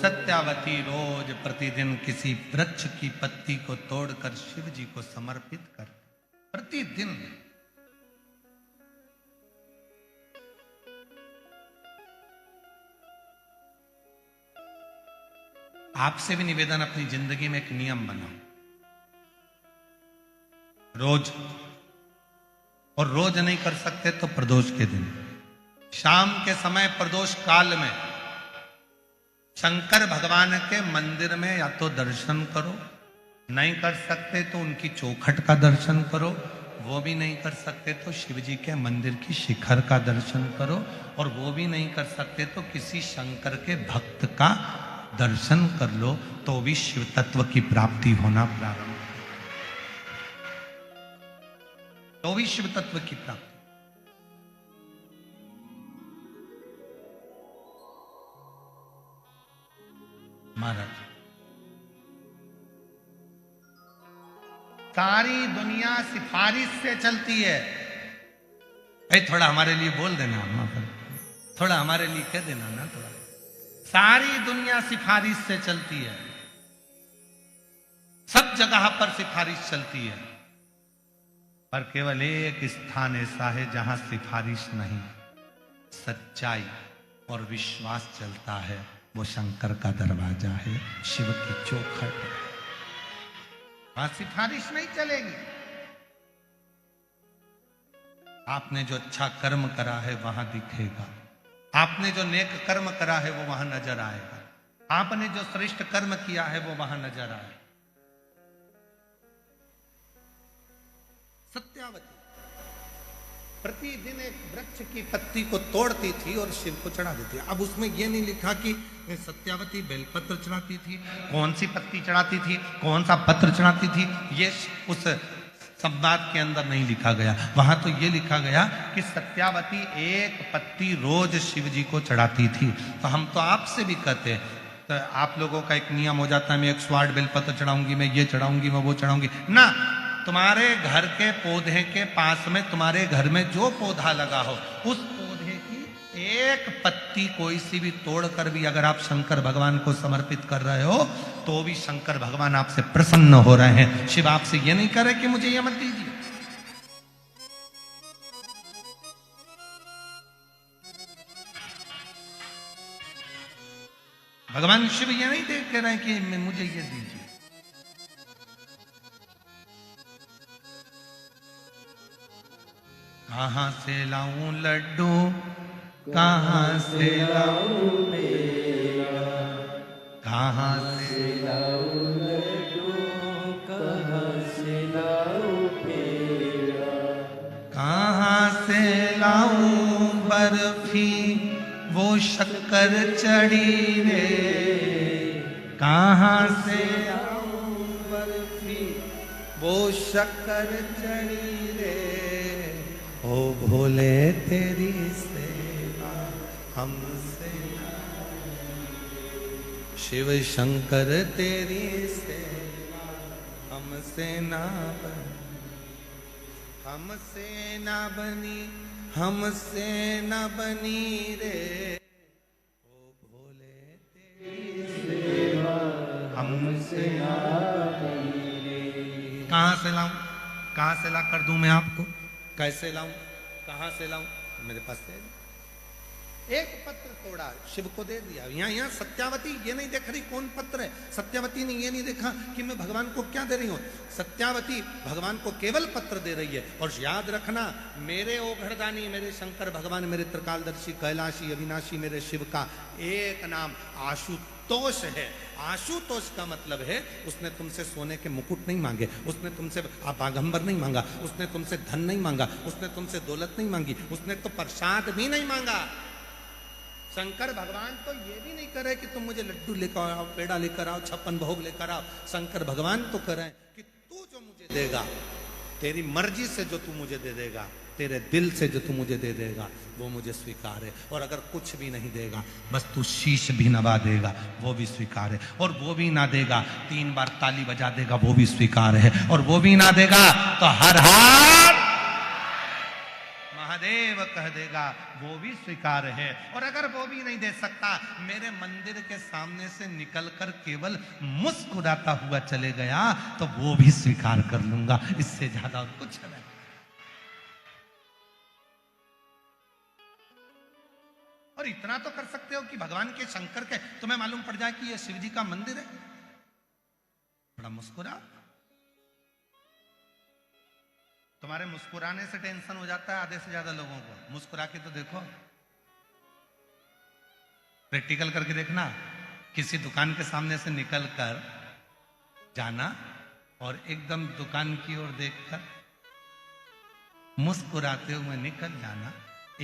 सत्यावती रोज प्रतिदिन किसी वृक्ष की पत्ती को तोड़कर शिव जी को समर्पित कर, प्रतिदिन। आपसे भी निवेदन, अपनी जिंदगी में एक नियम बनाओ, रोज, और रोज नहीं कर सकते तो प्रदोष के दिन, शाम के समय प्रदोष काल में शंकर भगवान के मंदिर में या तो दर्शन करो, नहीं कर सकते तो उनकी चौखट का दर्शन करो, वो भी नहीं कर सकते तो शिव जी के मंदिर की शिखर का दर्शन करो, और वो भी नहीं कर सकते तो किसी शंकर के भक्त का दर्शन कर लो, तो भी शिव तत्व की प्राप्ति होना प्रारंभ, तो भी शिव तत्व की प्राप्ति। महाराज, सारी दुनिया सिफारिश से चलती है। भाई थोड़ा हमारे लिए बोल देना, थोड़ा हमारे लिए कह देना ना, थोड़ा। सारी दुनिया सिफारिश से चलती है, सब जगह पर सिफारिश चलती है, पर केवल एक स्थान ऐसा है जहां सिफारिश नहीं, सच्चाई और विश्वास चलता है, वो शंकर का दरवाजा है, शिव की चौखट है, वहां सिफारिश नहीं चलेगी। आपने जो अच्छा कर्म करा है वहां दिखेगा, आपने जो नेक कर्म करा है वो वहां नजर आएगा, आपने जो श्रेष्ठ कर्म किया है वो वहां नजर आएगा। सत्यावती प्रतिदिन एक वृक्ष की पत्ती को तोड़ती थी और शिव को चढ़ा देती। अब उसमें यह नहीं लिखा कि सत्यावती बेलपत्र चढ़ाती थी, कौन सी पत्ती चढ़ाती थी, कौन सा पत्र चढ़ाती थी, ये उस संवाद के अंदर नहीं लिखा गया। वहां तो ये लिखा गया कि सत्यावती एक पत्ती रोज शिव जी को चढ़ाती थी। तो हम तो आपसे भी कहते हैं, तो आप लोगों का एक नियम हो जाता है, मैं 108 बेलपत्र चढ़ाऊंगी, मैं ये चढ़ाऊंगी, मैं वो चढ़ाऊंगी ना। तुम्हारे घर के पौधे के पास में, तुम्हारे घर में जो पौधा लगा हो, उस पौधे की एक पत्ती कोई सी भी तोड़कर भी अगर आप शंकर भगवान को समर्पित कर रहे हो, तो भी शंकर भगवान आपसे प्रसन्न हो रहे हैं। शिव आपसे ये नहीं कह रहे कि मुझे ये मत दीजिए। भगवान शिव ये नहीं देख कह रहे हैं कि मुझे ये दीजिए। कहां से लाऊं लड्डू, कहां से लाऊं पेड़ा, कहां से लाऊं लड्डू, कहां से लाऊं पेड़ा, कहां से लाऊं बर्फी वो शक्कर चढ़ी रे, कहां से लाऊं बर्फी वो शक्कर चढ़ी रे, ओ भोले तेरी सेवा हमसे शिव शंकर तेरी सेवा हमसे ना बनी, हमसे ना बनी, हमसे ना बनी रे, ओ भोले तेरी सेवा हमसे ना बनी रे। कहां से लाऊं, कहां से ला कर दूं मैं आपको, कैसे लाऊं, कहां से लाऊं, मेरे पास है। एक पत्र तोड़ा, शिव को दे दिया। यहाँ सत्यावती ये नहीं देख रही कौन पत्र है, सत्यावती ने ये नहीं देखा कि मैं भगवान को क्या दे रही हूं। सत्यावती भगवान को केवल पत्र दे रही है। और याद रखना, मेरे ओघड़दानी, मेरे शंकर भगवान, मेरे त्रिकालदर्शी, कैलाशी, अविनाशी, मेरे शिव का एक नाम आशुतोष है। आशुतोष का मतलब है उसने तुमसे सोने के मुकुट नहीं मांगे, उसने तुमसे आगंबर नहीं मांगा, उसने तुमसे धन नहीं मांगा, उसने तुमसे दौलत नहीं मांगी, उसने तो प्रसाद भी नहीं मांगा। शंकर भगवान तो ये भी नहीं करे कि तुम मुझे लड्डू लेकर आओ, पेड़ा लेकर आओ, 56 भोग लेकर आओ। शंकर भगवान तो करे कि तू जो मुझे देगा, तेरी मर्जी से जो तू मुझे दे देगा, तेरे दिल से जो तू मुझे दे देगा, वो मुझे स्वीकार है। और अगर कुछ भी नहीं देगा, बस तू शीश भी नवा देगा, वो भी स्वीकार है। और वो भी ना देगा, 3 बार ताली बजा देगा, वो भी स्वीकार है। और वो भी ना देगा तो हर हार सदैव कह देगा वो भी स्वीकार है। और अगर वो भी नहीं दे सकता, मेरे मंदिर के सामने से निकलकर केवल मुस्कुराता हुआ चले गया तो वो भी स्वीकार कर लूंगा। इससे ज्यादा और कुछ नहीं। और इतना तो कर सकते हो कि भगवान के शंकर के तुम्हें मालूम पड़ जाए कि ये शिव जी का मंदिर है, थोड़ा मुस्कुरा। तुम्हारे मुस्कुराने से टेंशन हो जाता है आधे से ज्यादा लोगों को। मुस्कुरा के तो देखो, प्रैक्टिकल करके देखना। किसी दुकान के सामने से निकलकर जाना और एकदम दुकान की ओर देखकर मुस्कुराते हुए निकल जाना।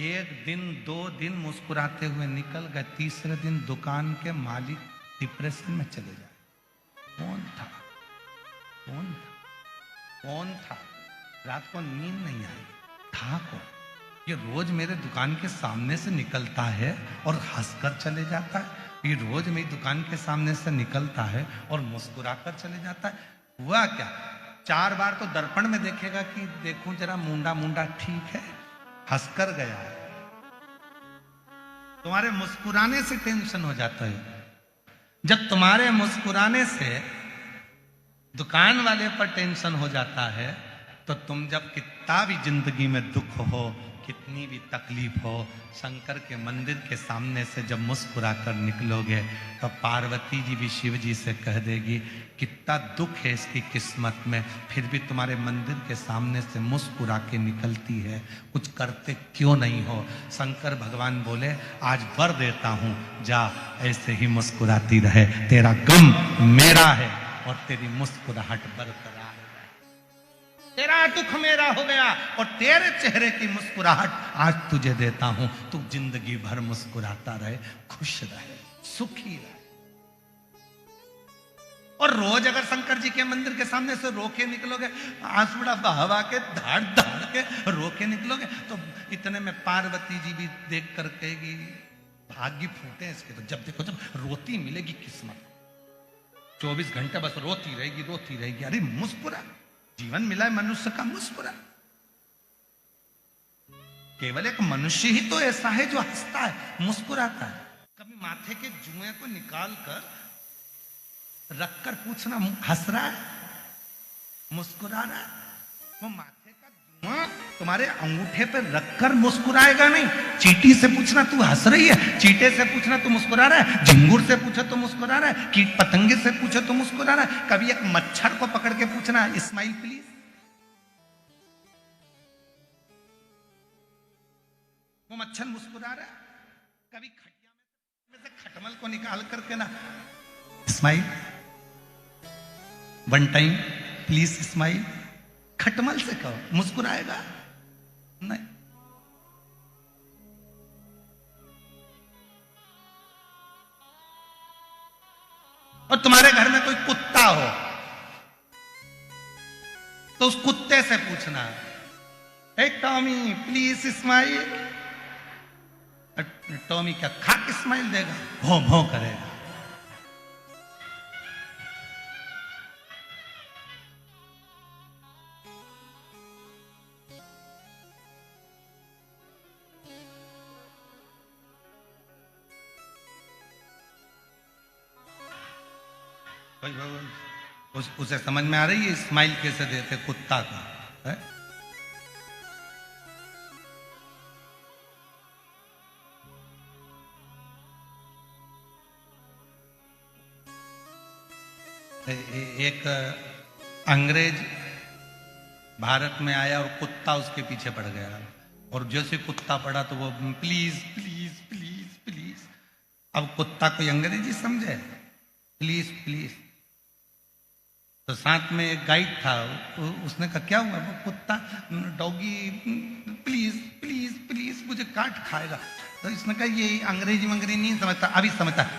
एक दिन 2 दिन मुस्कुराते हुए निकल गए, तीसरे दिन दुकान के मालिक डिप्रेशन में चले जाए। कौन था? कौन था? कौन था? रात को नींद नहीं आई, था कौन? ये रोज मेरे दुकान के सामने से निकलता है और हंसकर चले जाता है। ये रोज मेरी दुकान के सामने से निकलता है और मुस्कुराकर चले जाता है। हुआ क्या? 4 बार तो दर्पण में देखेगा कि देखूं जरा मुंडा मुंडा ठीक है, हंसकर गया है। तुम्हारे मुस्कुराने से टेंशन हो जाता है। जब तुम्हारे मुस्कुराने से दुकान वाले पर टेंशन हो जाता है तो तुम जब कितना भी जिंदगी में दुख हो, कितनी भी तकलीफ हो, शंकर के मंदिर के सामने से जब मुस्कुरा कर निकलोगे तो पार्वती जी भी शिव जी से कह देगी कितना दुख है इसकी किस्मत में, फिर भी तुम्हारे मंदिर के सामने से मुस्कुरा के निकलती है, कुछ करते क्यों नहीं हो? शंकर भगवान बोले आज वर देता हूं, जा ऐसे ही मुस्कुराती रहे, तेरा गम मेरा है और तेरी मुस्कुराहट बरकरार है। तेरा दुख मेरा हो गया और तेरे चेहरे की मुस्कुराहट आज तुझे देता हूं। तू जिंदगी भर मुस्कुराता रहे, खुश रहे, सुखी रहे। और रोज अगर शंकर जी के मंदिर के सामने से रोके निकलोगे, आंसुड़ा बहा के धाड़ धाड़ के रोके निकलोगे तो इतने में पार्वती जी भी देख कर कहेगी भाग्य फूटे इसके। तो जब देखो जब रोती मिलेगी किस्मत, 24 घंटे बस रोती रहेगी रोती रहेगी। अरे मुस्कुरा, जीवन मिला है मनुष्य का, मुस्कुरा। केवल एक मनुष्य ही तो ऐसा है जो हंसता है, मुस्कुराता है। कभी माथे के जुए को निकाल कर रखकर पूछना हंस रहा है, मुस्कुरा रहा है? वो माथे का जुआ तुम्हारे अंगूठे पर रखकर मुस्कुराएगा नहीं। चींटी से पूछना तू हंस रही है, चींटे से पूछना तू मुस्कुरा रहा है, झिंगुर से पूछो तो मुस्कुरा रहा है, कीट पतंगे से पूछो तो मुस्कुरा रहा है। कभी एक मच्छर को पकड़ के पूछना स्माइल प्लीज, वो मच्छर मुस्कुरा रहा है। कभी खटिया में से खटमल को निकाल करके ना स्माइल, 1 टाइम प्लीज स्माइल, खटमल से कहो, मुस्कुराएगा नहीं। और तुम्हारे घर में कोई कुत्ता हो तो उस कुत्ते से पूछना हे टॉमी प्लीज स्माइल। टॉमी क्या खाक स्माइल देगा? भों भों करेगा। उसे समझ में आ रही है स्माइल कैसे देते कुत्ता का है? एक अंग्रेज भारत में आया और कुत्ता उसके पीछे पड़ गया, और जैसे कुत्ता पड़ा तो वो प्लीज प्लीज प्लीज प्लीज। अब कुत्ता कोई अंग्रेजी समझे? Please please. तो साथ में एक गाइड था, उसने कहा क्या हुआ? वो कुत्ता डॉगी प्लीज प्लीज प्लीज मुझे काट खाएगा। तो इसने कहा ये अंग्रेजी मंग्रेजी नहीं समझता, अभी समझता।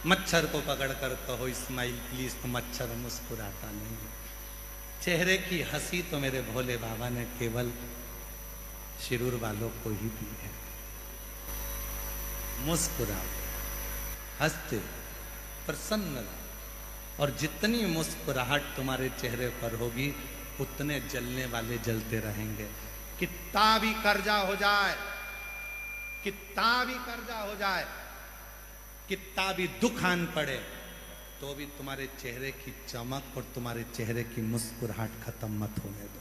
मच्छर को पकड़कर कहो स्माइल प्लीज, तो मच्छर मुस्कुराता नहीं। चेहरे की हंसी तो मेरे भोले बाबा ने केवल शिरूर वालों को ही दी है। मुस्कुराओ, हंसते, प्रसन्न रहो, और जितनी मुस्कुराहट तुम्हारे चेहरे पर होगी उतने जलने वाले जलते रहेंगे। कितना भी कर्जा हो जाए, कितना भी कर्जा हो जाए, कितना भी दुख आन पड़े, तो भी तुम्हारे चेहरे की चमक और तुम्हारे चेहरे की मुस्कुराहट खत्म मत होने दो।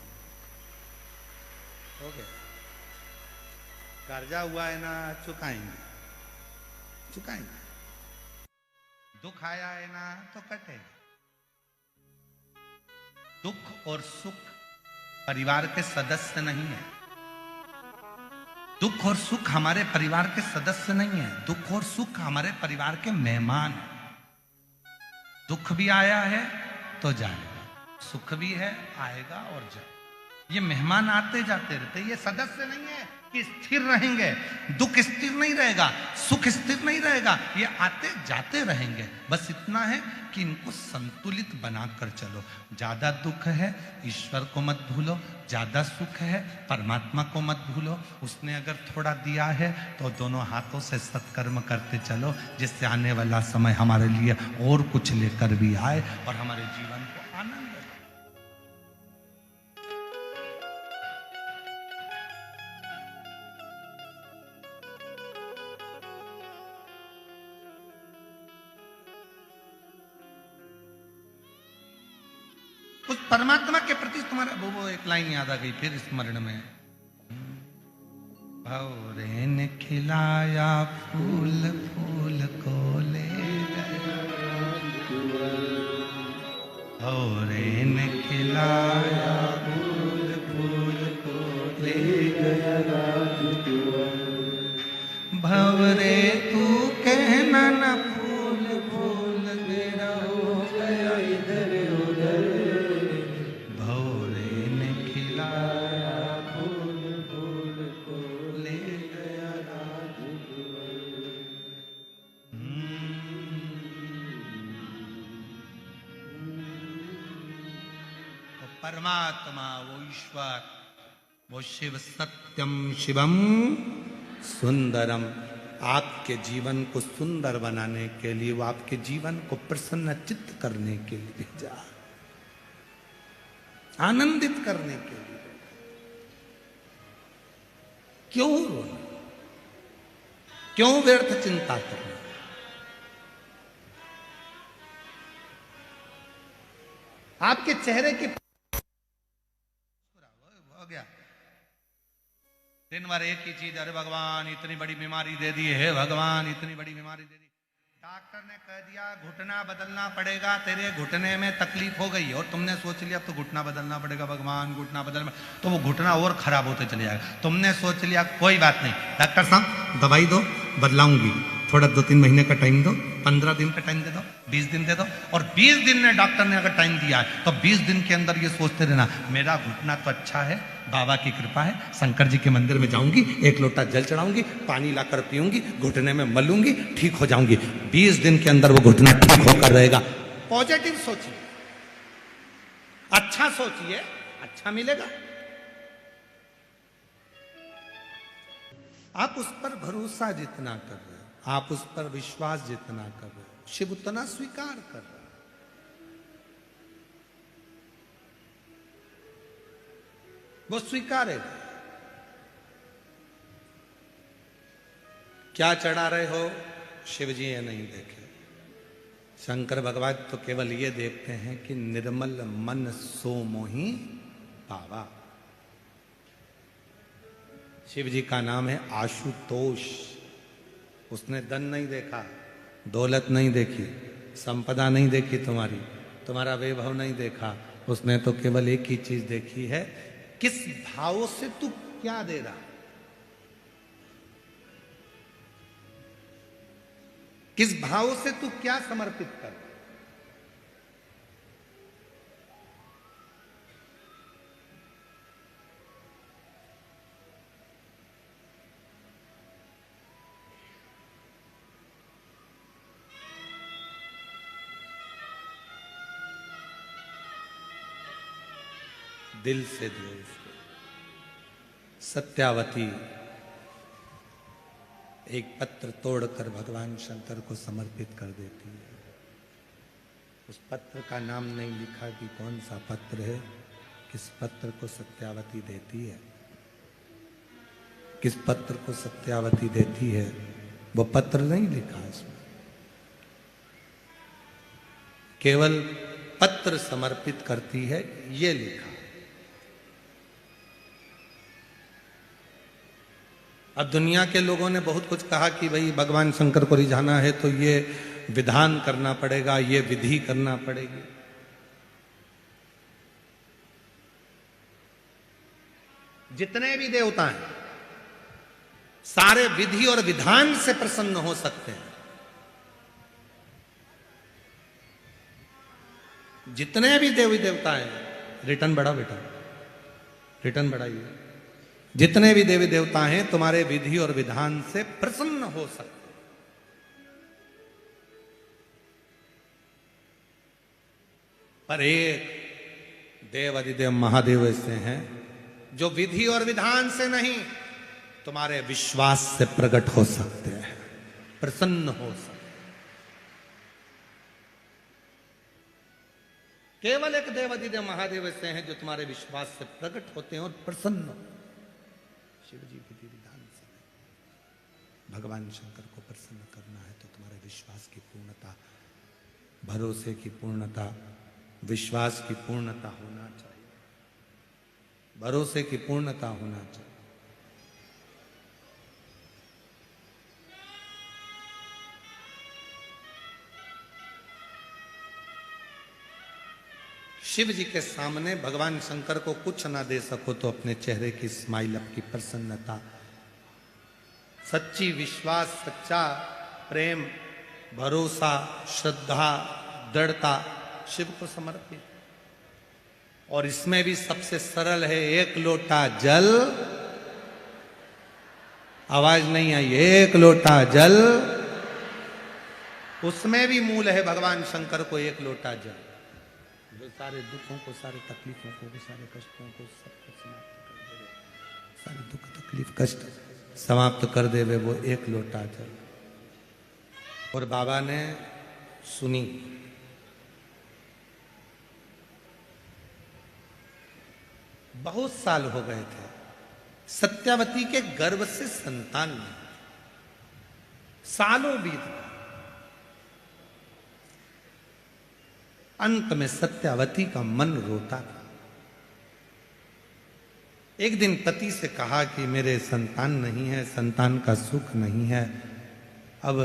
हो गया? कर्जा हुआ है ना, चुकाएंगे, चुकाएंगे। दुख आया है ना, तो कटेगा। दुख और सुख परिवार के सदस्य नहीं है। दुख और सुख हमारे परिवार के सदस्य नहीं है। दुख और सुख हमारे परिवार के मेहमान हैं। दुख भी आया है तो जाएगा, सुख भी है, आएगा और जाएगा। ये मेहमान आते जाते रहते, ये सदस्य नहीं है कि स्थिर रहेंगे। दुख स्थिर नहीं रहेगा, सुख स्थिर नहीं रहेगा, ये आते जाते रहेंगे। बस इतना है कि इनको संतुलित बनाकर चलो। ज्यादा दुख है, ईश्वर को मत भूलो। ज्यादा सुख है, परमात्मा को मत भूलो। उसने अगर थोड़ा दिया है तो दोनों हाथों से सत्कर्म करते चलो, जिससे आने वाला समय हमारे लिए और कुछ लेकर भी आए और हमारे जीवन को आनंद। उस परमात्मा के प्रति तुम्हारा वो एक लाइन याद आ गई फिर स्मरण में। भौरे ने खिलाया फूल, फूल को ले गया। भौरे ने खिलाया फूल, फूल को ले गया राजकुंवर। भंवरे तू कहना न फूल, फूल मेरा हो गया इधर उधर। परमात्मा, वो ईश्वर, वो शिव, सत्यम शिवम सुंदरम, आपके जीवन को सुंदर बनाने के लिए, वो आपके जीवन को प्रसन्न चित्त करने के लिए भेजा, आनंदित करने के लिए। क्यों रोना, क्यों व्यर्थ चिंता करना? आपके चेहरे की हो गया दिन भर एक ही चीज, अरे भगवान इतनी बड़ी बीमारी दे दी है, भगवान इतनी बड़ी बीमारी दे दी। डॉक्टर ने कह दिया घुटना बदलना पड़ेगा, तेरे घुटने में तकलीफ हो गई, और तुमने सोच लिया अब तो घुटना बदलना पड़ेगा, भगवान घुटना बदलना, तो वो घुटना और खराब होते चले जाएगा। तुमने सोच लिया कोई बात नहीं, डॉक्टर साहब दवाई दो, बदलाऊंगी, थोड़ा 2-3 महीने का टाइम दो, 15 दिन का टाइम दे दो, 20 दिन दे दो। और 20 दिन ने डॉक्टर ने अगर टाइम दिया है तो 20 दिन के अंदर ये सोचते रहना मेरा घुटना तो अच्छा है, बाबा की कृपा है, शंकर जी के मंदिर में जाऊंगी, 1 लोटा जल चढ़ाऊंगी, पानी लाकर पीऊंगी, घुटने में मलूंगी, ठीक हो जाऊंगी। 20 दिन के अंदर वो घुटना ठीक होकर रहेगा। पॉजिटिव सोचिए, अच्छा सोचिए, अच्छा मिलेगा। आप उस पर भरोसा जितना कर रहे हो, आप उस पर विश्वास जितना कर रहे हो, शिव उतना स्वीकार कर रहा है। वो स्वीकारेगा। क्या चढ़ा रहे हो शिव जी ये नहीं देखे। शंकर भगवान तो केवल ये देखते हैं कि निर्मल मन सो मोहि पावा। शिव जी का नाम है आशुतोष। उसने धन नहीं देखा, दौलत नहीं देखी, संपदा नहीं देखी, तुम्हारा वैभव नहीं देखा। उसने तो केवल एक ही चीज देखी है, किस भाव से तू क्या दे रहा, किस भाव से तू क्या समर्पित कर। दिल से दो उसको, सत्यावती एक पत्र तोड़कर भगवान शंकर को समर्पित कर देती है। उस पत्र का नाम नहीं लिखा कि कौन सा पत्र है, किस पत्र को सत्यावती देती है, किस पत्र को सत्यावती देती है, वो पत्र नहीं लिखा इसमें। केवल पत्र समर्पित करती है ये लिखा। अब दुनिया के लोगों ने बहुत कुछ कहा कि भाई भगवान शंकर को रिझाना है तो ये विधान करना पड़ेगा, ये विधि करना पड़ेगी। जितने भी देवता हैं सारे विधि और विधान से प्रसन्न हो सकते हैं। जितने भी देवी देवता हैं, रिटर्न बढ़ा बेटा, रिटर्न बढ़ाइए। जितने भी देवी देवता हैं तुम्हारे विधि और विधान से प्रसन्न हो सकते हैं। पर एक देव अधिदेव महादेव ऐसे हैं जो विधि और विधान से नहीं, तुम्हारे विश्वास से प्रकट हो सकते हैं, प्रसन्न हो सकते हैं। केवल एक देव अधिदेव महादेव ऐसे हैं जो तुम्हारे विश्वास से प्रकट होते हैं और प्रसन्न। शिव जी विधि विधान से नहीं। भगवान शंकर को प्रसन्न करना है तो तुम्हारे विश्वास की पूर्णता, भरोसे की पूर्णता, विश्वास की पूर्णता होना चाहिए, भरोसे की पूर्णता होना चाहिए। शिव जी के सामने भगवान शंकर को कुछ ना दे सको तो अपने चेहरे की स्माइल, अपनी प्रसन्नता, सच्ची विश्वास, सच्चा प्रेम, भरोसा, श्रद्धा, दृढ़ता शिव को समर्पित। और इसमें भी सबसे सरल है एक लोटा जल। आवाज नहीं आई, एक लोटा जल। उसमें भी मूल है भगवान शंकर को एक लोटा जल, जो सारे दुखों को, सारे तकलीफों को, सारे कष्टों को सब समाप्त कर दे। सारे दुख तकलीफ कष्ट समाप्त कर दे वो एक लोटा जल। और बाबा ने सुनी। बहुत साल हो गए थे, सत्यावती के गर्भ से संतान नहीं, सालों बीत गए। अंत में सत्यावती का मन रोता था। एक दिन पति से कहा कि मेरे संतान नहीं है, संतान का सुख नहीं है, अब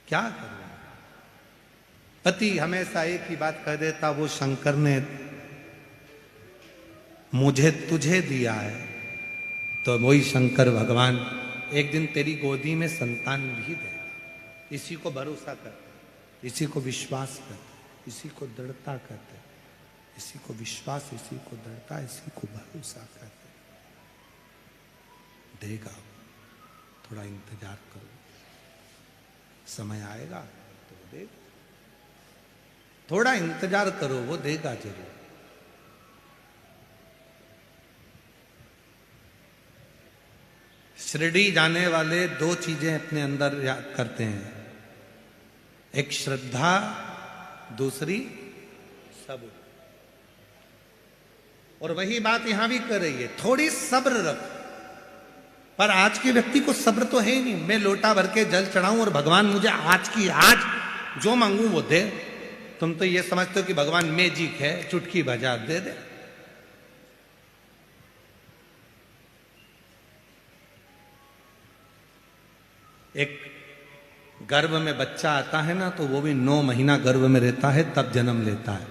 क्या करूं। पति हमेशा एक ही बात कह देता, वो शंकर ने मुझे तुझे दिया है तो वही शंकर भगवान एक दिन तेरी गोदी में संतान भी दे। इसी को भरोसा कर, इसी को विश्वास कर, इसी को दृढ़ता करते, इसी को विश्वास, इसी को दृढ़ता, इसी को भरोसा करते। देगा, थोड़ा इंतजार करो, समय आएगा तो वो देगा। थोड़ा इंतजार करो, वो देगा जरूर। शिरडी जाने वाले दो चीजें अपने अंदर याद करते हैं, एक श्रद्धा, दूसरी सब्र। और वही बात यहां भी कर रही है, थोड़ी सब्र रख। पर आज के व्यक्ति को सब्र तो है ही नहीं। मैं लोटा भर के जल चढ़ाऊं और भगवान मुझे आज की आज जो मांगू वो दे। तुम तो ये समझते हो कि भगवान मैजिक है, चुटकी बजा दे दे। एक गर्भ में बच्चा आता है ना, तो वो भी 9 महीना गर्भ में रहता है, तब जन्म लेता है।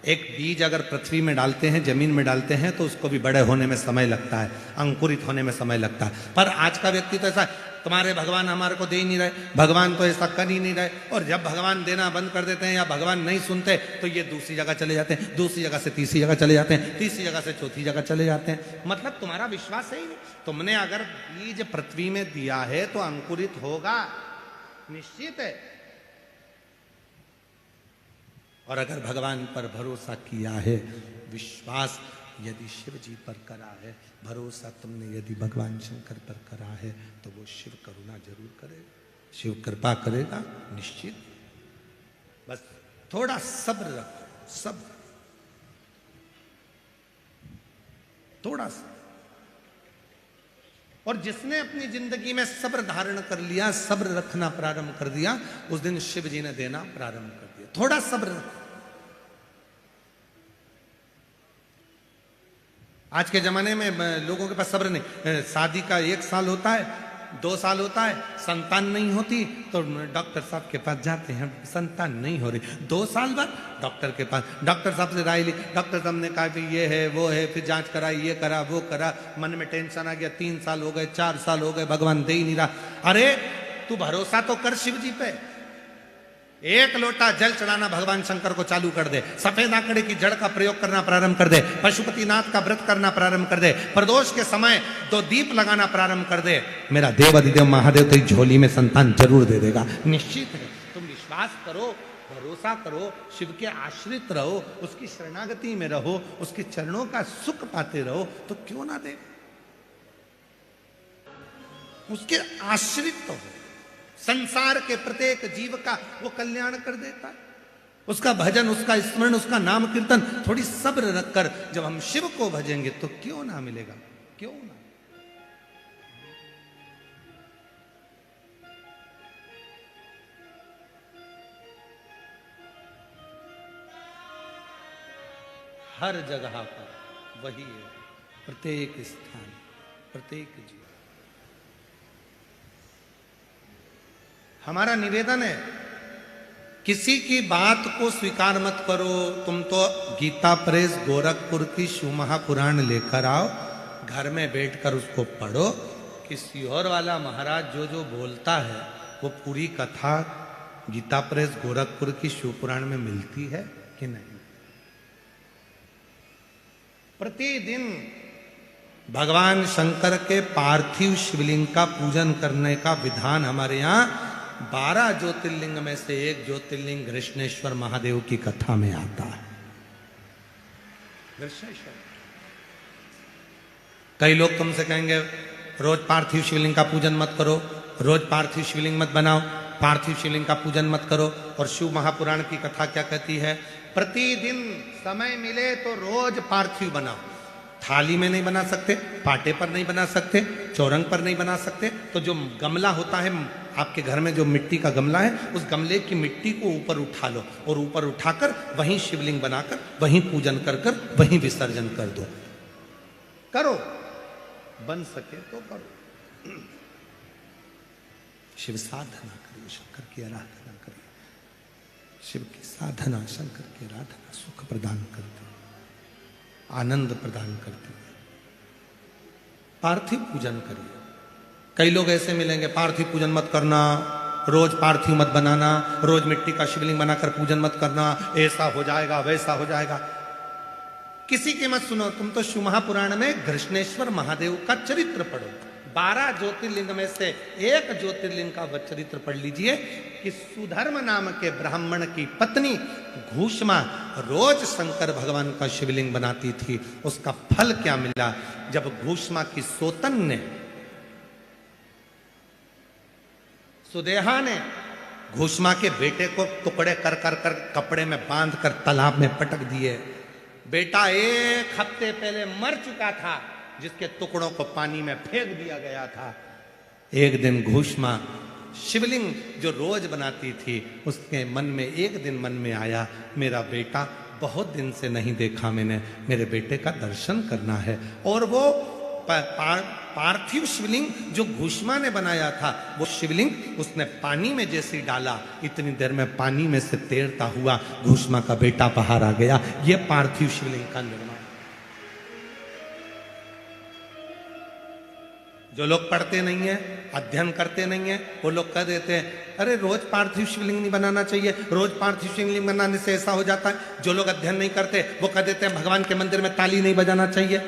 एक बीज अगर पृथ्वी में डालते हैं, जमीन में डालते हैं, तो उसको भी बड़े होने में समय लगता है, अंकुरित होने में समय लगता है। पर आज का व्यक्ति तो ऐसा, तुम्हारे भगवान हमारे को दे ही नहीं रहे, भगवान तो ऐसा कर ही नहीं रहे। और जब भगवान देना बंद कर देते हैं या भगवान नहीं सुनते, तो ये दूसरी जगह चले जाते हैं, दूसरी जगह से तीसरी जगह चले जाते हैं, तीसरी जगह से चौथी जगह चले जाते हैं। मतलब तुम्हारा विश्वास है ही नहीं। तुमने अगर बीज पृथ्वी में दिया है तो अंकुरित होगा, निश्चित है। और अगर भगवान पर भरोसा किया है, विश्वास यदि शिव जी पर करा है, भरोसा तुमने यदि भगवान शंकर पर करा है, तो वो शिव करुणा जरूर करेगा, शिव कृपा करेगा निश्चित। बस थोड़ा सब्र रखो, सब्र, थोड़ा सा। और जिसने अपनी जिंदगी में सब्र धारण कर लिया, सब्र रखना प्रारंभ कर दिया, उस दिन शिव जी ने देना प्रारंभ कर दिया। थोड़ा सब्र रखो। आज के जमाने में लोगों के पास सब्र नहीं। शादी का 1 साल होता है, 2 साल होता है, संतान नहीं होती तो डॉक्टर साहब के पास जाते हैं, संतान नहीं हो रही। 2 साल बाद डॉक्टर के पास, डॉक्टर साहब से राय ली, डॉक्टर साहब ने कहा कि ये है वो है, फिर जांच कराई, ये करा वो करा, मन में टेंशन आ गया, 3 साल हो गए, 4 साल हो गए, भगवान दे ही नहीं रहा। अरे तू भरोसा तो कर शिव जी पे। 1 लोटा जल चढ़ाना भगवान शंकर को चालू कर दे, सफेद आंकड़े की जड़ का प्रयोग करना प्रारंभ कर दे, पशुपतिनाथ का व्रत करना प्रारंभ कर दे, प्रदोष के समय 2 दीप लगाना प्रारंभ कर दे, मेरा देव अधिदेव महादेव तेरी झोली में संतान जरूर दे देगा, निश्चित है। तुम विश्वास करो, भरोसा करो, शिव के आश्रित रहो, उसकी शरणागति में रहो, उसके चरणों का सुख पाते रहो, तो क्यों ना दे। उसके आश्रित हो, संसार के प्रत्येक जीव का वो कल्याण कर देता है। उसका भजन, उसका स्मरण, उसका नाम कीर्तन, थोड़ी सब्र रखकर जब हम शिव को भजेंगे तो क्यों ना मिलेगा, क्यों ना। हर जगह पर वही है, प्रत्येक स्थान, प्रत्येक जीव। हमारा निवेदन है, किसी की बात को स्वीकार मत करो। तुम तो गीता प्रेस गोरखपुर की शिव महापुराण लेकर आओ, घर में बैठकर उसको पढ़ो कि सीहोर वाला महाराज जो जो बोलता है वो पूरी कथा गीता प्रेस गोरखपुर की शिव पुराण में मिलती है कि नहीं। प्रतिदिन भगवान शंकर के पार्थिव शिवलिंग का पूजन करने का विधान हमारे यहाँ 12 ज्योतिर्लिंग में से एक ज्योतिर्लिंग कृष्णेश्वर महादेव की कथा में आता है। कृष्णेश्वर, कई लोग तुमसे कहेंगे रोज पार्थिव शिवलिंग का पूजन मत करो, रोज पार्थिव शिवलिंग मत बनाओ, पार्थिव शिवलिंग का पूजन मत करो। और शिव महापुराण की कथा क्या कहती है, प्रतिदिन समय मिले तो रोज पार्थिव बनाओ। थाली में नहीं बना सकते, पाटे पर नहीं बना सकते, चौरंग पर नहीं बना सकते, तो जो गमला होता है आपके घर में, जो मिट्टी का गमला है, उस गमले की मिट्टी को ऊपर उठा लो और ऊपर उठाकर वहीं शिवलिंग बनाकर वहीं पूजन कर कर वहीं विसर्जन कर दो। करो, बन सके तो करो। शिव साधना करिए, शंकर की आराधना करिए। शिव की साधना, शंकर की आराधना सुख प्रदान करती है, आनंद प्रदान करती है। पार्थिव पूजन करिए। कई लोग ऐसे मिलेंगे, पार्थिव पूजन मत करना, रोज पार्थिव मत बनाना, रोज मिट्टी का शिवलिंग बनाकर पूजन मत करना, ऐसा हो जाएगा वैसा हो जाएगा। किसी की मत सुनो, तुम तो शिव महापुराण में कृष्णेश्वर महादेव का चरित्र पढ़ो। 12 ज्योतिर्लिंग में से एक ज्योतिर्लिंग का वह चरित्र पढ़ लीजिए कि सुधर्म नाम के ब्राह्मण की पत्नी घूष्मा रोज शंकर भगवान का शिवलिंग बनाती थी। उसका फल क्या मिला, जब घूष्मा की सोतन ने, सुदेहा ने घूष्मा के बेटे को टुकड़े कर कर कर कपड़े में बांध कर तालाब में पटक दिए। बेटा 1 हफ्ते पहले मर चुका था, जिसके टुकड़ों को पानी में फेंक दिया गया था। एक दिन घूष्मा शिवलिंग जो रोज बनाती थी, उसके मन में एक दिन मन में आया, मेरा बेटा बहुत दिन से नहीं देखा मैंने, मेरे बेटे का दर्शन करना है। और वो पार्थिव शिवलिंग जो घूष्मा ने बनाया था, वो शिवलिंग उसने पानी में जैसे डाला, इतनी देर में पानी में से तैरता हुआ घूष्मा का बेटा बाहर आ गया। ये पार्थिव शिवलिंग का निर्माण। जो लोग पढ़ते नहीं है, अध्ययन करते नहीं है, वो लोग कह देते हैं अरे रोज पार्थिव शिवलिंग नहीं बनाना चाहिए, रोज पार्थिव शिवलिंग बनाने से ऐसा हो जाता है। जो लोग अध्ययन नहीं करते वो कह देते हैं भगवान के मंदिर में ताली नहीं बजाना चाहिए।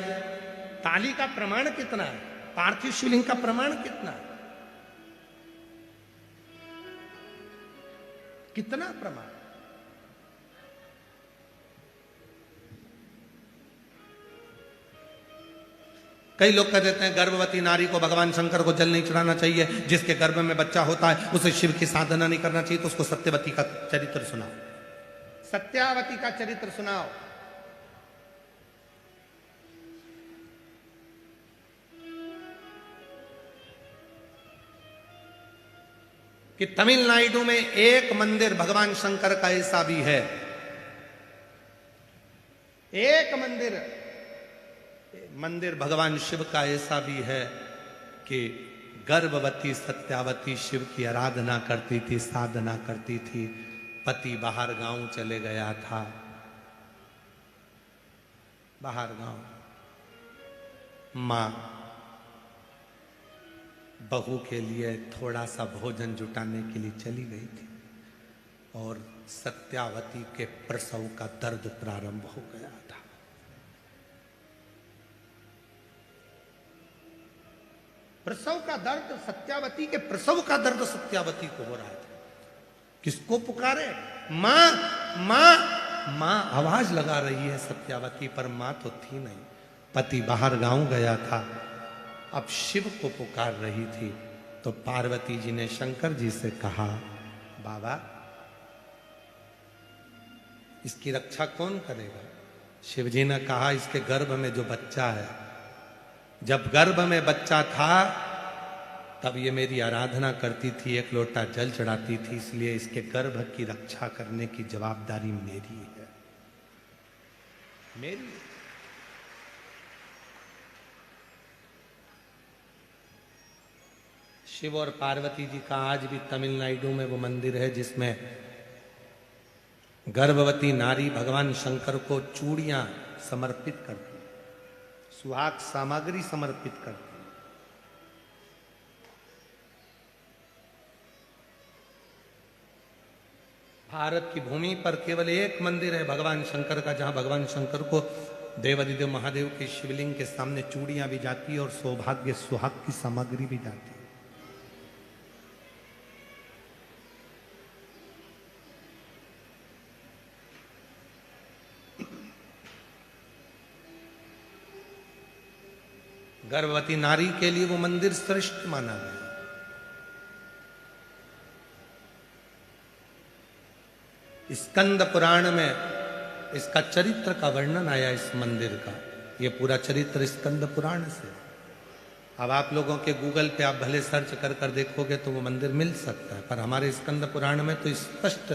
ताली का प्रमाण कितना है, पार्थिव शिवलिंग का प्रमाण कितना है, कितना प्रमाण। कई लोग कह देते हैं गर्भवती नारी को भगवान शंकर को जल नहीं चढ़ाना चाहिए, जिसके गर्भ में बच्चा होता है उसे शिव की साधना नहीं करना चाहिए। तो उसको सत्यवती का चरित्र सुनाओ, सत्यावती का चरित्र सुनाओ। कि तमिलनाडु में एक मंदिर भगवान शंकर का ऐसा भी है, एक मंदिर भगवान शिव का ऐसा भी है कि गर्भवती सत्यावती शिव की आराधना करती थी, साधना करती थी। पति बाहर गांव चले गया था, बाहर गांव। मां बहू के लिए थोड़ा सा भोजन जुटाने के लिए चली गई थी और सत्यावती के प्रसव का दर्द प्रारंभ हो गया था। प्रसव का दर्द, सत्यावती के प्रसव का दर्द सत्यावती को हो रहा था। किसको पुकारे? मां मां मां आवाज लगा रही है सत्यावती, पर मां तो थी नहीं। पति बाहर गांव गया था, अब शिव को पुकार रही थी। तो पार्वती जी ने शंकर जी से कहा, बाबा इसकी रक्षा कौन करेगा? शिव जी ने कहा, इसके गर्भ में जो बच्चा है, जब गर्भ में बच्चा था तब ये मेरी आराधना करती थी, एक लोटा जल चढ़ाती थी, इसलिए इसके गर्भ की रक्षा करने की जवाबदारी मेरी है, मेरी। शिव और पार्वती जी का आज भी तमिलनाडु में वो मंदिर है जिसमें गर्भवती नारी भगवान शंकर को चूड़ियां समर्पित करती, सुहाग सामग्री समर्पित करती। भारत की भूमि पर केवल एक मंदिर है भगवान शंकर का, जहां भगवान शंकर को देवादिदेव महादेव के शिवलिंग के सामने चूड़ियां भी जाती है और सौभाग्य सुहाग की सामग्री भी जाती है। गर्भवती नारी के लिए वो मंदिर श्रेष्ठ माना गया। स्कंद पुराण में इसका चरित्र का वर्णन आया, इस मंदिर का। ये पूरा चरित्र स्कंद पुराण से। अब आप लोगों के गूगल पे आप भले सर्च कर कर देखोगे तो वो मंदिर मिल सकता है, पर हमारे स्कंद पुराण में तो स्पष्ट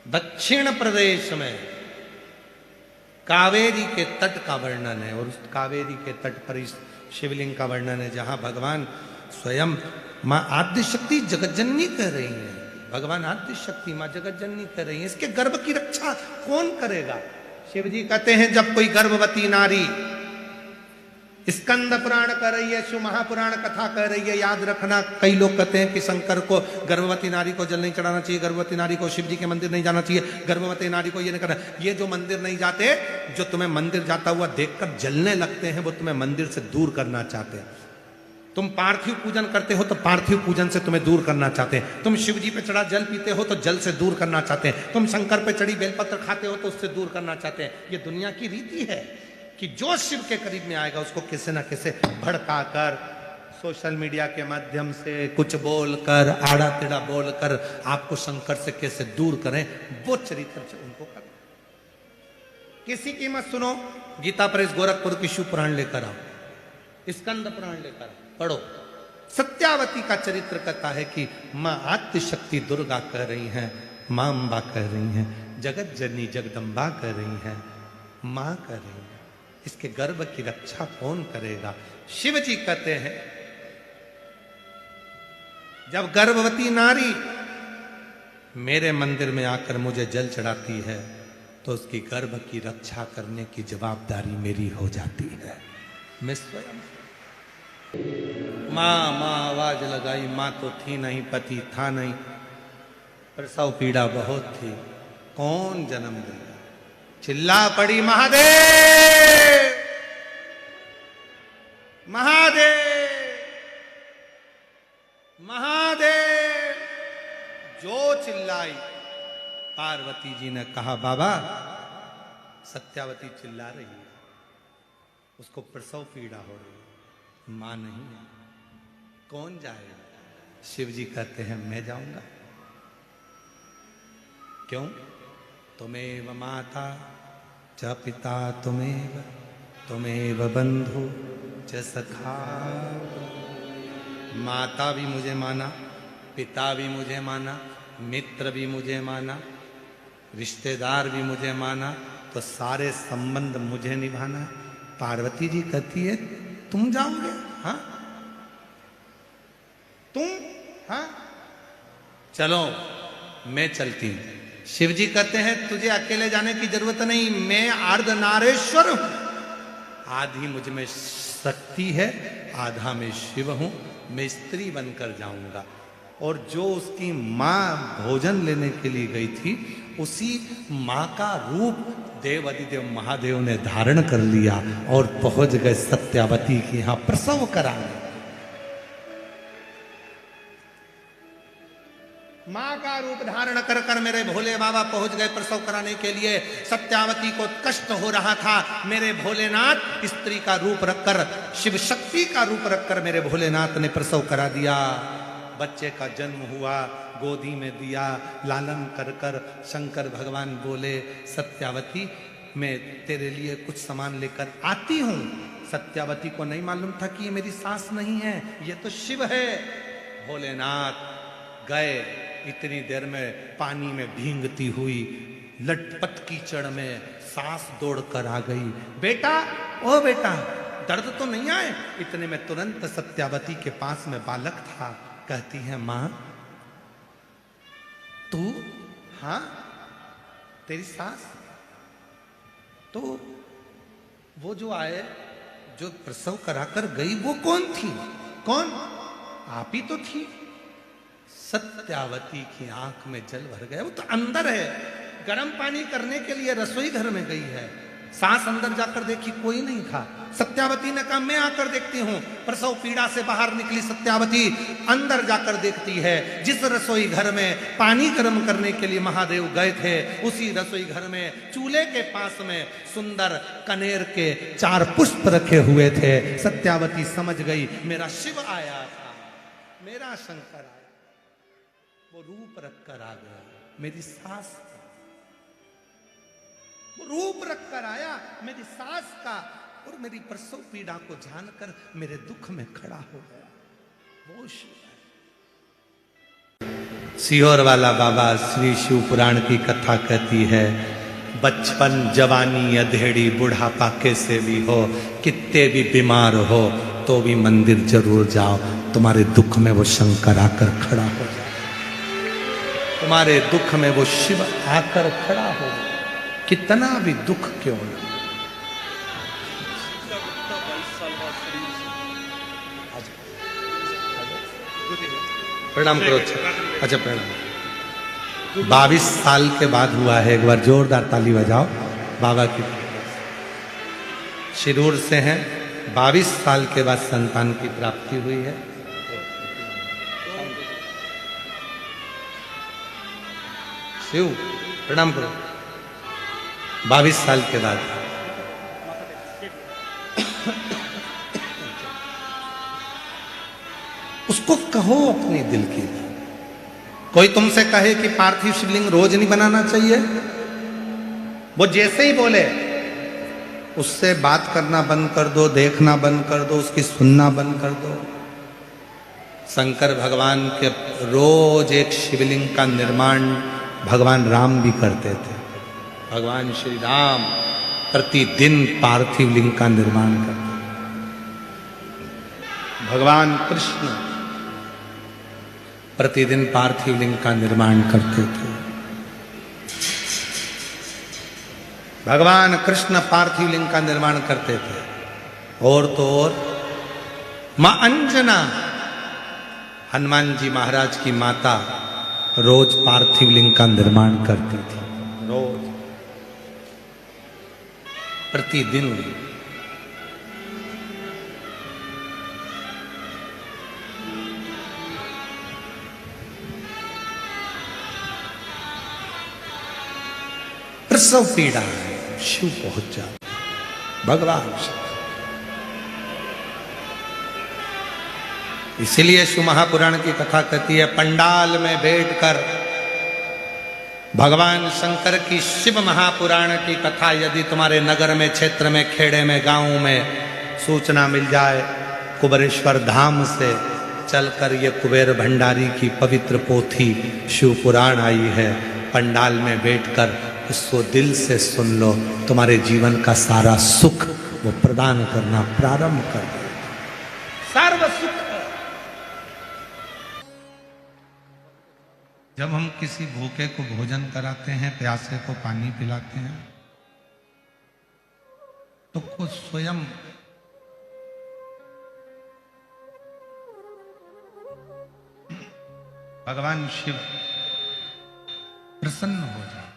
दक्षिण प्रदेश में कावेरी के तट का वर्णन है, और उस कावेरी के तट पर इस शिवलिंग का वर्णन है, जहां भगवान स्वयं मां आद्य शक्ति जगज्जननी कह रही हैं। भगवान आद्य शक्ति मां जगज्जननी कह रही है, इसके गर्भ की रक्षा कौन करेगा? शिव जी कहते हैं, जब कोई गर्भवती नारी स्कंद पुराण कर रही है, शिव महापुराण कथा कह रही है, याद रखना, कई लोग कहते हैं कि शंकर को गर्भवती नारी को जल नहीं चढ़ाना चाहिए, गर्भवती नारी को शिव जी के मंदिर नहीं जाना चाहिए, गर्भवती नारी को ये नहीं करना। ये जो मंदिर नहीं जाते, जो तुम्हें मंदिर जाता हुआ देखकर जलने लगते हैं, वो तुम्हें मंदिर से दूर करना चाहते हैं। तुम पार्थिव पूजन करते हो तो पार्थिव पूजन से तुम्हें दूर करना चाहते हैं। तुम शिव जी पे चढ़ा जल पीते हो तो जल से दूर करना चाहते हैं। तुम शंकर पे चढ़ी बेलपत्र खाते हो तो उससे दूर करना चाहते हैं। ये दुनिया की रीति है कि जो शिव के करीब में आएगा उसको किसी ना किसी भड़का कर, सोशल मीडिया के माध्यम से कुछ बोलकर, आड़ा टेढ़ा बोलकर आपको शंकर से कैसे दूर करें, वो चरित्र उनको कर। किसी की मत सुनो, गीता प्रेस गोरखपुर की शिव पुराण लेकर आओ, स्कंद पुराण लेकर आओ, पढ़ो। सत्यावती का चरित्र कहता है कि मां आद्य शक्ति दुर्गा कह रही हैं, मां अम्बा कह रही हैं, जगत जननी जगदम्बा कह रही हैं, मां कह रही हैं, इसके गर्भ की रक्षा कौन करेगा? शिव जी कहते हैं, जब गर्भवती नारी मेरे मंदिर में आकर मुझे जल चढ़ाती है तो उसकी गर्भ की रक्षा करने की जवाबदारी मेरी हो जाती है। मैं स्वयं मां मां आवाज लगाई, मां तो थी नहीं, पति था नहीं, प्रसव पीड़ा बहुत थी, कौन जन्म देगा? चिल्ला पड़ी, महादेव महादेव महादेव। जो चिल्लाई, पार्वती जी ने कहा, बाबा सत्यावती चिल्ला रही है, उसको प्रसव पीड़ा हो रही है, मां नहीं है, कौन जाएगा? शिव जी कहते हैं मैं जाऊंगा। क्यों? तुमेव माता च पिता तुमेव बंधु च सखा। माता भी मुझे माना, पिता भी मुझे माना, मित्र भी मुझे माना, रिश्तेदार भी मुझे माना, तो सारे संबंध मुझे निभाना है। पार्वती जी कहती है तुम जाओगे? हाँ तुम? हाँ चलो मैं चलती हूं। शिव जी कहते हैं तुझे अकेले जाने की जरूरत नहीं, मैं अर्धनारेश्वर हूं। आधी मुझ में शक्ति है, आधा में शिव हूं। मैं स्त्री बनकर जाऊंगा। और जो उसकी मां भोजन लेने के लिए गई थी, उसी मां का रूप देव अधिदेव महादेव ने धारण कर लिया और पहुंच गए सत्यावती के यहां प्रसव कराने। मां का रूप धारण कर कर मेरे भोले बाबा पहुंच गए प्रसव कराने के लिए। सत्यावती को कष्ट हो रहा था। मेरे भोलेनाथ स्त्री का रूप रखकर, शिव शक्ति का रूप रखकर मेरे भोलेनाथ ने प्रसव करा दिया। बच्चे का जन्म हुआ, गोदी में दिया, लालन कर कर शंकर भगवान बोले सत्यावती मैं तेरे लिए कुछ सामान लेकर आती हूं। सत्यावती को नहीं मालूम था कि ये मेरी सास नहीं है, ये तो शिव है। भोलेनाथ गए, इतनी देर में पानी में भींगती हुई लटपट कीचड़ में सास दौड़ कर आ गई। बेटा, ओ बेटा, दर्द तो नहीं आए? इतने में तुरंत सत्यावती के पास में बालक था। कहती है मां तू? हाँ तेरी सास? तो वो जो आए, जो प्रसव कराकर गई, वो कौन थी? कौन? आप ही तो थी। सत्यावती की आंख में जल भर गया। वो तो अंदर है, गर्म पानी करने के लिए रसोई घर में गई है। सास अंदर जाकर देखी, कोई नहीं था। सत्यावती ने कहा मैं आकर देखती हूं। प्रसव पीड़ा से बाहर निकली सत्यावती, अंदर जाकर देखती है जिस रसोई घर में पानी गर्म करने के लिए महादेव गए थे, उसी रसोई घर में चूल्हे के पास में सुंदर कनेर के 4 पुष्प रखे हुए थे। सत्यावती समझ गई मेरा शिव आया था, मेरा शंकर आया। वो रूप रखकर आ गया, मेरी सास का वो रूप रखकर आया, मेरी सास का। और मेरी प्रसव पीड़ा को जानकर मेरे दुख में खड़ा हो गया। वो शिव है। सीहोर वाला बाबा श्री शिव पुराण की कथा कहती है, बचपन जवानी अधेड़ी बुढ़ापा कैसे भी हो, कितने भी बीमार हो तो भी मंदिर जरूर जाओ, तुम्हारे दुख में वो शंकर आकर खड़ा हो जाए। तुम्हारे दुख में वो शिव आकर खड़ा हो, कितना भी दुख क्यों न। प्रणाम करो। अच्छा प्रणाम। 22 साल के बाद हुआ है। एक बार जोरदार ताली बजाओ बाबा की। शिरूर से हैं, 22 साल के बाद संतान की प्राप्ति हुई है। शिव प्रणाम करो। 22 साल के बाद उसको कहो अपने दिल की। कोई तुमसे कहे कि पार्थिव शिवलिंग रोज नहीं बनाना चाहिए, वो जैसे ही बोले उससे बात करना बंद कर दो, देखना बंद कर दो, उसकी सुनना बंद कर दो। शंकर भगवान के रोज एक शिवलिंग का निर्माण भगवान राम भी करते थे। भगवान श्री राम प्रतिदिन पार्थिव लिंग का निर्माण करते थे। भगवान कृष्ण प्रतिदिन पार्थिव लिंग का निर्माण करते थे। भगवान कृष्ण पार्थिव लिंग का निर्माण करते थे। और तो और मां अंजना, हनुमान जी महाराज की माता, रोज पार्थिव लिंग का निर्माण करती थी। रोज, प्रतिदिन। प्रसव पीड़ा है, शिव पहुंच जाते, भगवान शिव। इसीलिए शिव महापुराण की कथा कहती है, पंडाल में बैठकर भगवान शंकर की शिव महापुराण की कथा यदि तुम्हारे नगर में, क्षेत्र में, खेड़े में, गांव में सूचना मिल जाए, कुबेरेश्वर धाम से चलकर ये कुबेर भंडारी की पवित्र पोथी शिव पुराण आई है, पंडाल में बैठकर उसको दिल से सुन लो, तुम्हारे जीवन का सारा सुख वो प्रदान करना प्रारंभ कर दे, सर्व सुख। जब हम किसी भूखे को भोजन कराते हैं, प्यासे को पानी पिलाते हैं, तो खुद स्वयं भगवान शिव प्रसन्न हो जाए,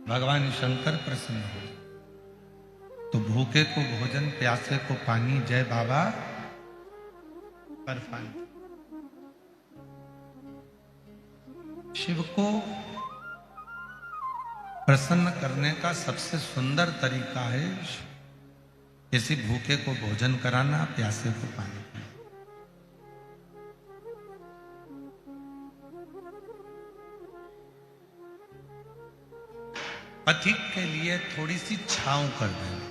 भगवान शंकर प्रसन्न हो जाए। तो भूखे को भोजन, प्यासे को पानी, जय बाबा बर्फानी। शिव को प्रसन्न करने का सबसे सुंदर तरीका है किसी भूखे को भोजन कराना, प्यासे को पानी पिलाना। पथिक के लिए थोड़ी सी छांव कर देना।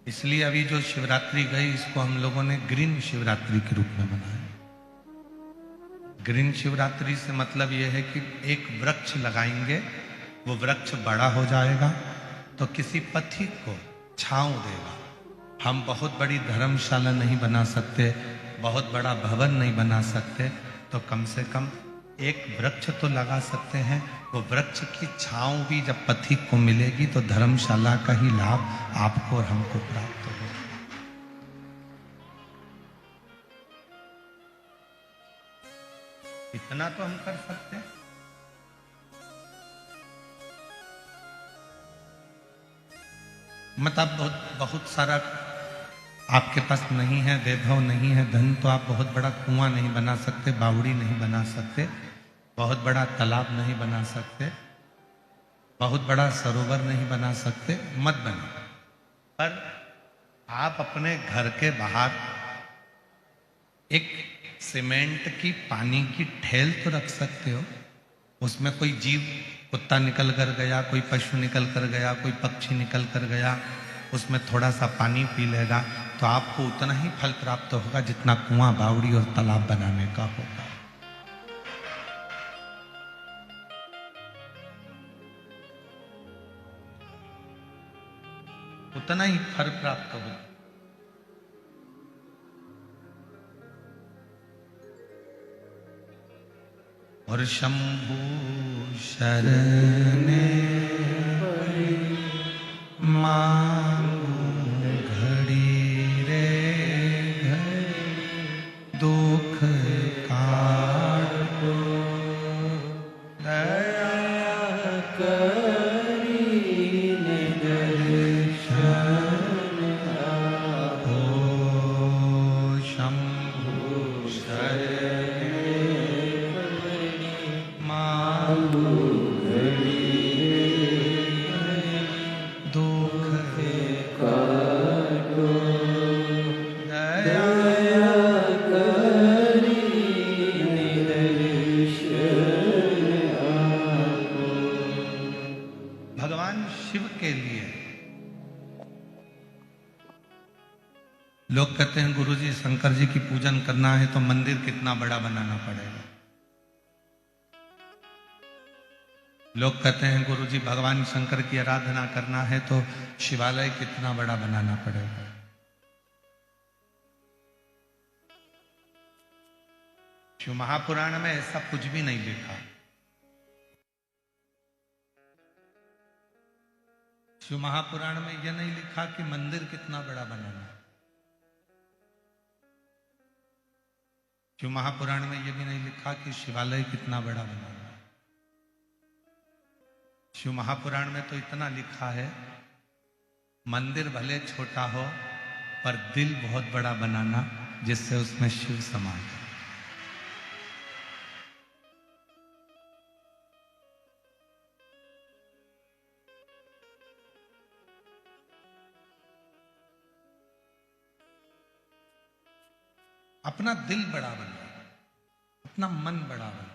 इसलिए अभी जो शिवरात्रि गई, इसको हम लोगों ने ग्रीन शिवरात्रि के रूप में मनाया। ग्रीन शिवरात्रि से मतलब यह है कि एक वृक्ष लगाएंगे, वो वृक्ष बड़ा हो जाएगा तो किसी पथिक को छांव देगा। हम बहुत बड़ी धर्मशाला नहीं बना सकते, बहुत बड़ा भवन नहीं बना सकते, तो कम से कम एक वृक्ष तो लगा सकते हैं। वो वृक्ष की छांव भी जब पथिक को मिलेगी तो धर्मशाला का ही लाभ आपको और हमको प्राप्त होगा। इतना तो हम कर सकते हैं। मतलब बहुत सारा आपके पास नहीं है, वैभव नहीं है, धन, तो आप बहुत बड़ा कुआं नहीं बना सकते, बावड़ी नहीं बना सकते, बहुत बड़ा तालाब नहीं बना सकते, बहुत बड़ा सरोवर नहीं बना सकते, मत बने। पर आप अपने घर के बाहर एक सीमेंट की पानी की ठेल तो रख सकते हो। उसमें कोई जीव, कुत्ता निकल कर गया, कोई पशु निकल कर गया, कोई पक्षी निकल कर गया, उसमें थोड़ा सा पानी पी लेगा तो आपको उतना ही फल प्राप्त होगा जितना कुआं, बावड़ी और तालाब बनाने का होगा। उतना ही फल प्राप्त होगा। और शंभु शरण मांगू घड़ी रे घड़ी, दुख काटो दया करी दर्शन हो। शंभु शरण मांगू लोग कहते हैं गुरुजी शंकर जी की पूजन करना है तो मंदिर कितना बड़ा बनाना पड़ेगा। लोग कहते हैं गुरुजी भगवान शंकर की आराधना करना है तो शिवालय कितना बड़ा बनाना पड़ेगा। शिव महापुराण में ऐसा कुछ भी नहीं लिखा। शिव महापुराण में यह नहीं लिखा कि मंदिर कितना बड़ा बनाना है। शिव महापुराण में यह भी नहीं लिखा कि शिवालय कितना बड़ा बनाना है। शिव महापुराण में तो इतना लिखा है, मंदिर भले छोटा हो पर दिल बहुत बड़ा बनाना, जिससे उसमें शिव समा जाए। अपना दिल बड़ा बना, अपना मन बड़ा बना।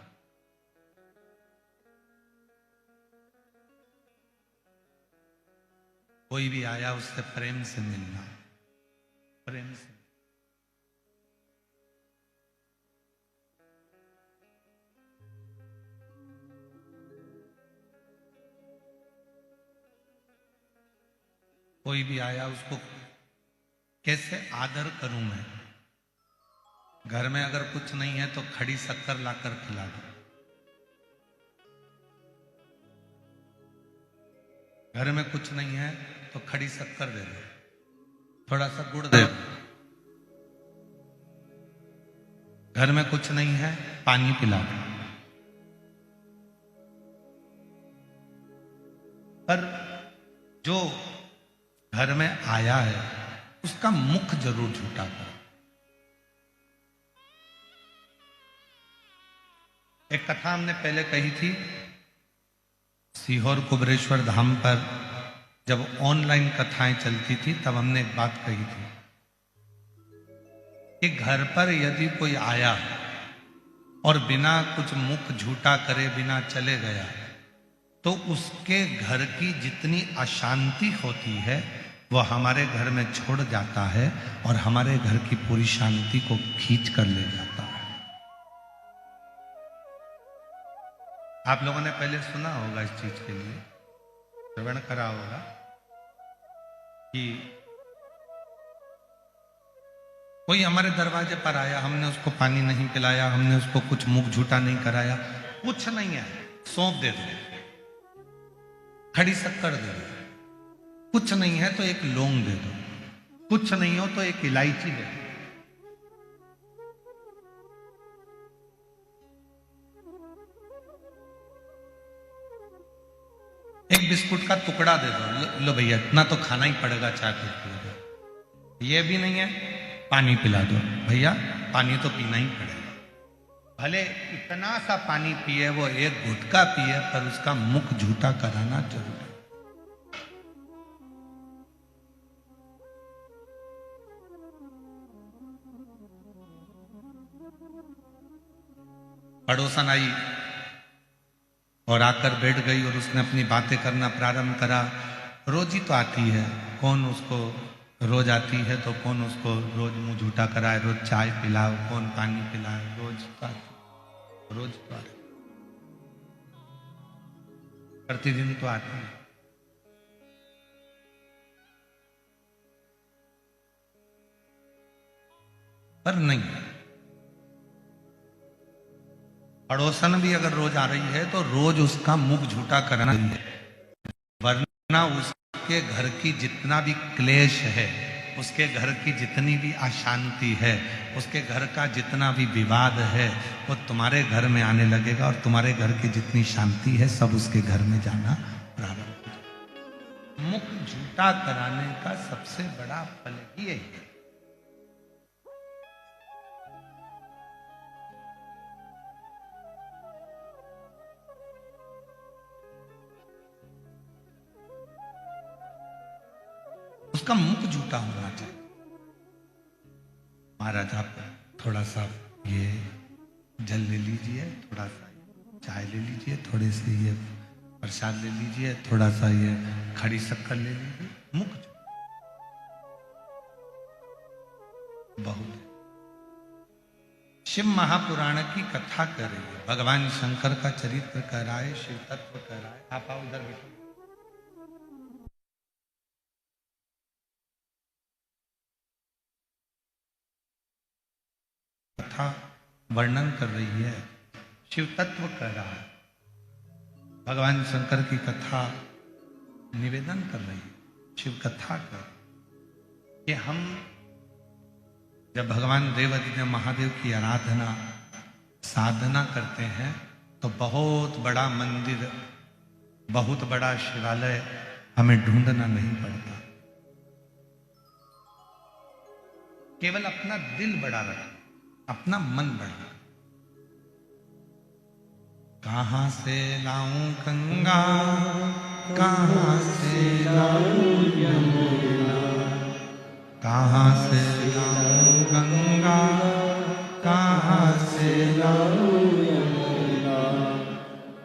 कोई भी आया उससे प्रेम से मिलना, प्रेम से। कोई भी आया उसको कैसे आदर करूं मैं। घर में अगर कुछ नहीं है तो खड़ी शक्कर लाकर खिला दो। घर में कुछ नहीं है तो खड़ी शक्कर दे दो, थोड़ा सा गुड़ दे दो। घर में कुछ नहीं है पानी पिला दो। पर जो घर में आया है उसका मुख जरूर झूठा करो। एक कथा हमने पहले कही थी, सीहोर कुबरेश्वर धाम पर जब ऑनलाइन कथाएं चलती थी तब हमने एक बात कही थी कि घर पर यदि कोई आया और बिना कुछ मुख झूठा करे बिना चले गया तो उसके घर की जितनी अशांति होती है वह हमारे घर में छोड़ जाता है और हमारे घर की पूरी शांति को खींच कर ले जाता है। आप लोगों ने पहले सुना होगा, इस चीज के लिए श्रवण करा होगा कि कोई हमारे दरवाजे पर आया, हमने उसको पानी नहीं पिलाया, हमने उसको कुछ मुख झूठा नहीं कराया, कुछ नहीं है, सौंप दे दो, खड़ी शक्कर दे दो, कुछ नहीं है तो एक लौंग दे दो, कुछ नहीं हो तो एक इलायची दे दो। एक बिस्कुट का टुकड़ा दे दो, लो भैया इतना तो खाना ही पड़ेगा, चाय पी। ये भी नहीं है, पानी पिला दो, भैया पानी तो पीना ही पड़ेगा। भले इतना सा पानी पिए, वो एक गुटका पिए, पर उसका मुख झूठा कराना जरूरी है। पड़ोसन आई और आकर बैठ गई और उसने अपनी बातें करना प्रारंभ करा। रोज ही तो आती है, कौन उसको रोज आती है तो कौन उसको रोज मुंह झूठा कराए, रोज चाय पिलाओ, कौन पानी पिलाए, रोज तो आती, रोज तो आती, प्रतिदिन तो आती है। पर नहीं, पड़ोसन भी अगर रोज आ रही है तो रोज उसका मुख झूठा करना है, वरना उसके घर की जितना भी क्लेश है, उसके घर की जितनी भी अशांति है, उसके घर का जितना भी विवाद है, वो तुम्हारे घर में आने लगेगा और तुम्हारे घर की जितनी शांति है सब उसके घर में जाना प्रारंभ हो जाएगा। मुख झूठा कराने का सबसे बड़ा फल ही यही है। उसका मुख झूठा होना चाहिए। महाराज आप थोड़ा सा ये जल ले लीजिए, थोड़ा सा चाय ले लीजिए, थोड़े से ये प्रसाद ले लीजिए, थोड़ा सा ये खड़ी शक्कर ले लीजिए, मुख बहुत। शिव महापुराण की कथा कर रही है, भगवान शंकर का चरित्र कर रहा है, शिव तत्व कर रहा है। आप आओ उधर बैठो। कथा वर्णन कर रही है, शिव तत्व कर रहा है, भगवान शंकर की कथा निवेदन कर रही है, शिव कथा कर कि हम जब भगवान देवादिदेव महादेव की आराधना साधना करते हैं तो बहुत बड़ा मंदिर, बहुत बड़ा शिवालय हमें ढूंढना नहीं पड़ता, केवल अपना दिल बड़ा रखना, अपना मन बढ़ा। कहां से लाऊं गंगा, कहां से लाऊं यमुना, कहां से लाऊं गंगा,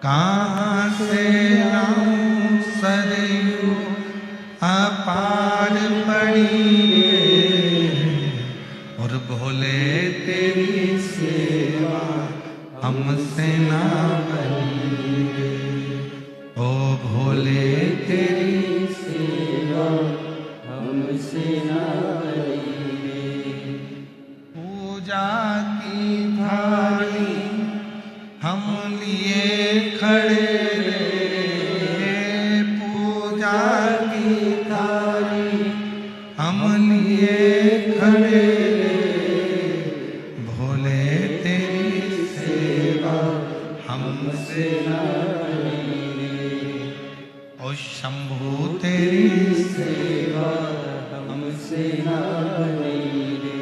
कहाँ से लाऊं सरयू अपार पड़ी रे, और भोले तेरी सेवा हमसे ना बनी रे, ओ भोले तेरी सेवा हमसे ना बनी रे। पूजा की थाली हम लिए खड़े रे, पूजा की थाली हम लिए खड़े रे, भोले तेरी सेवा हमसे ना बनी रे, ओ शंभू तेरी सेवा हमसे ना बनी रे।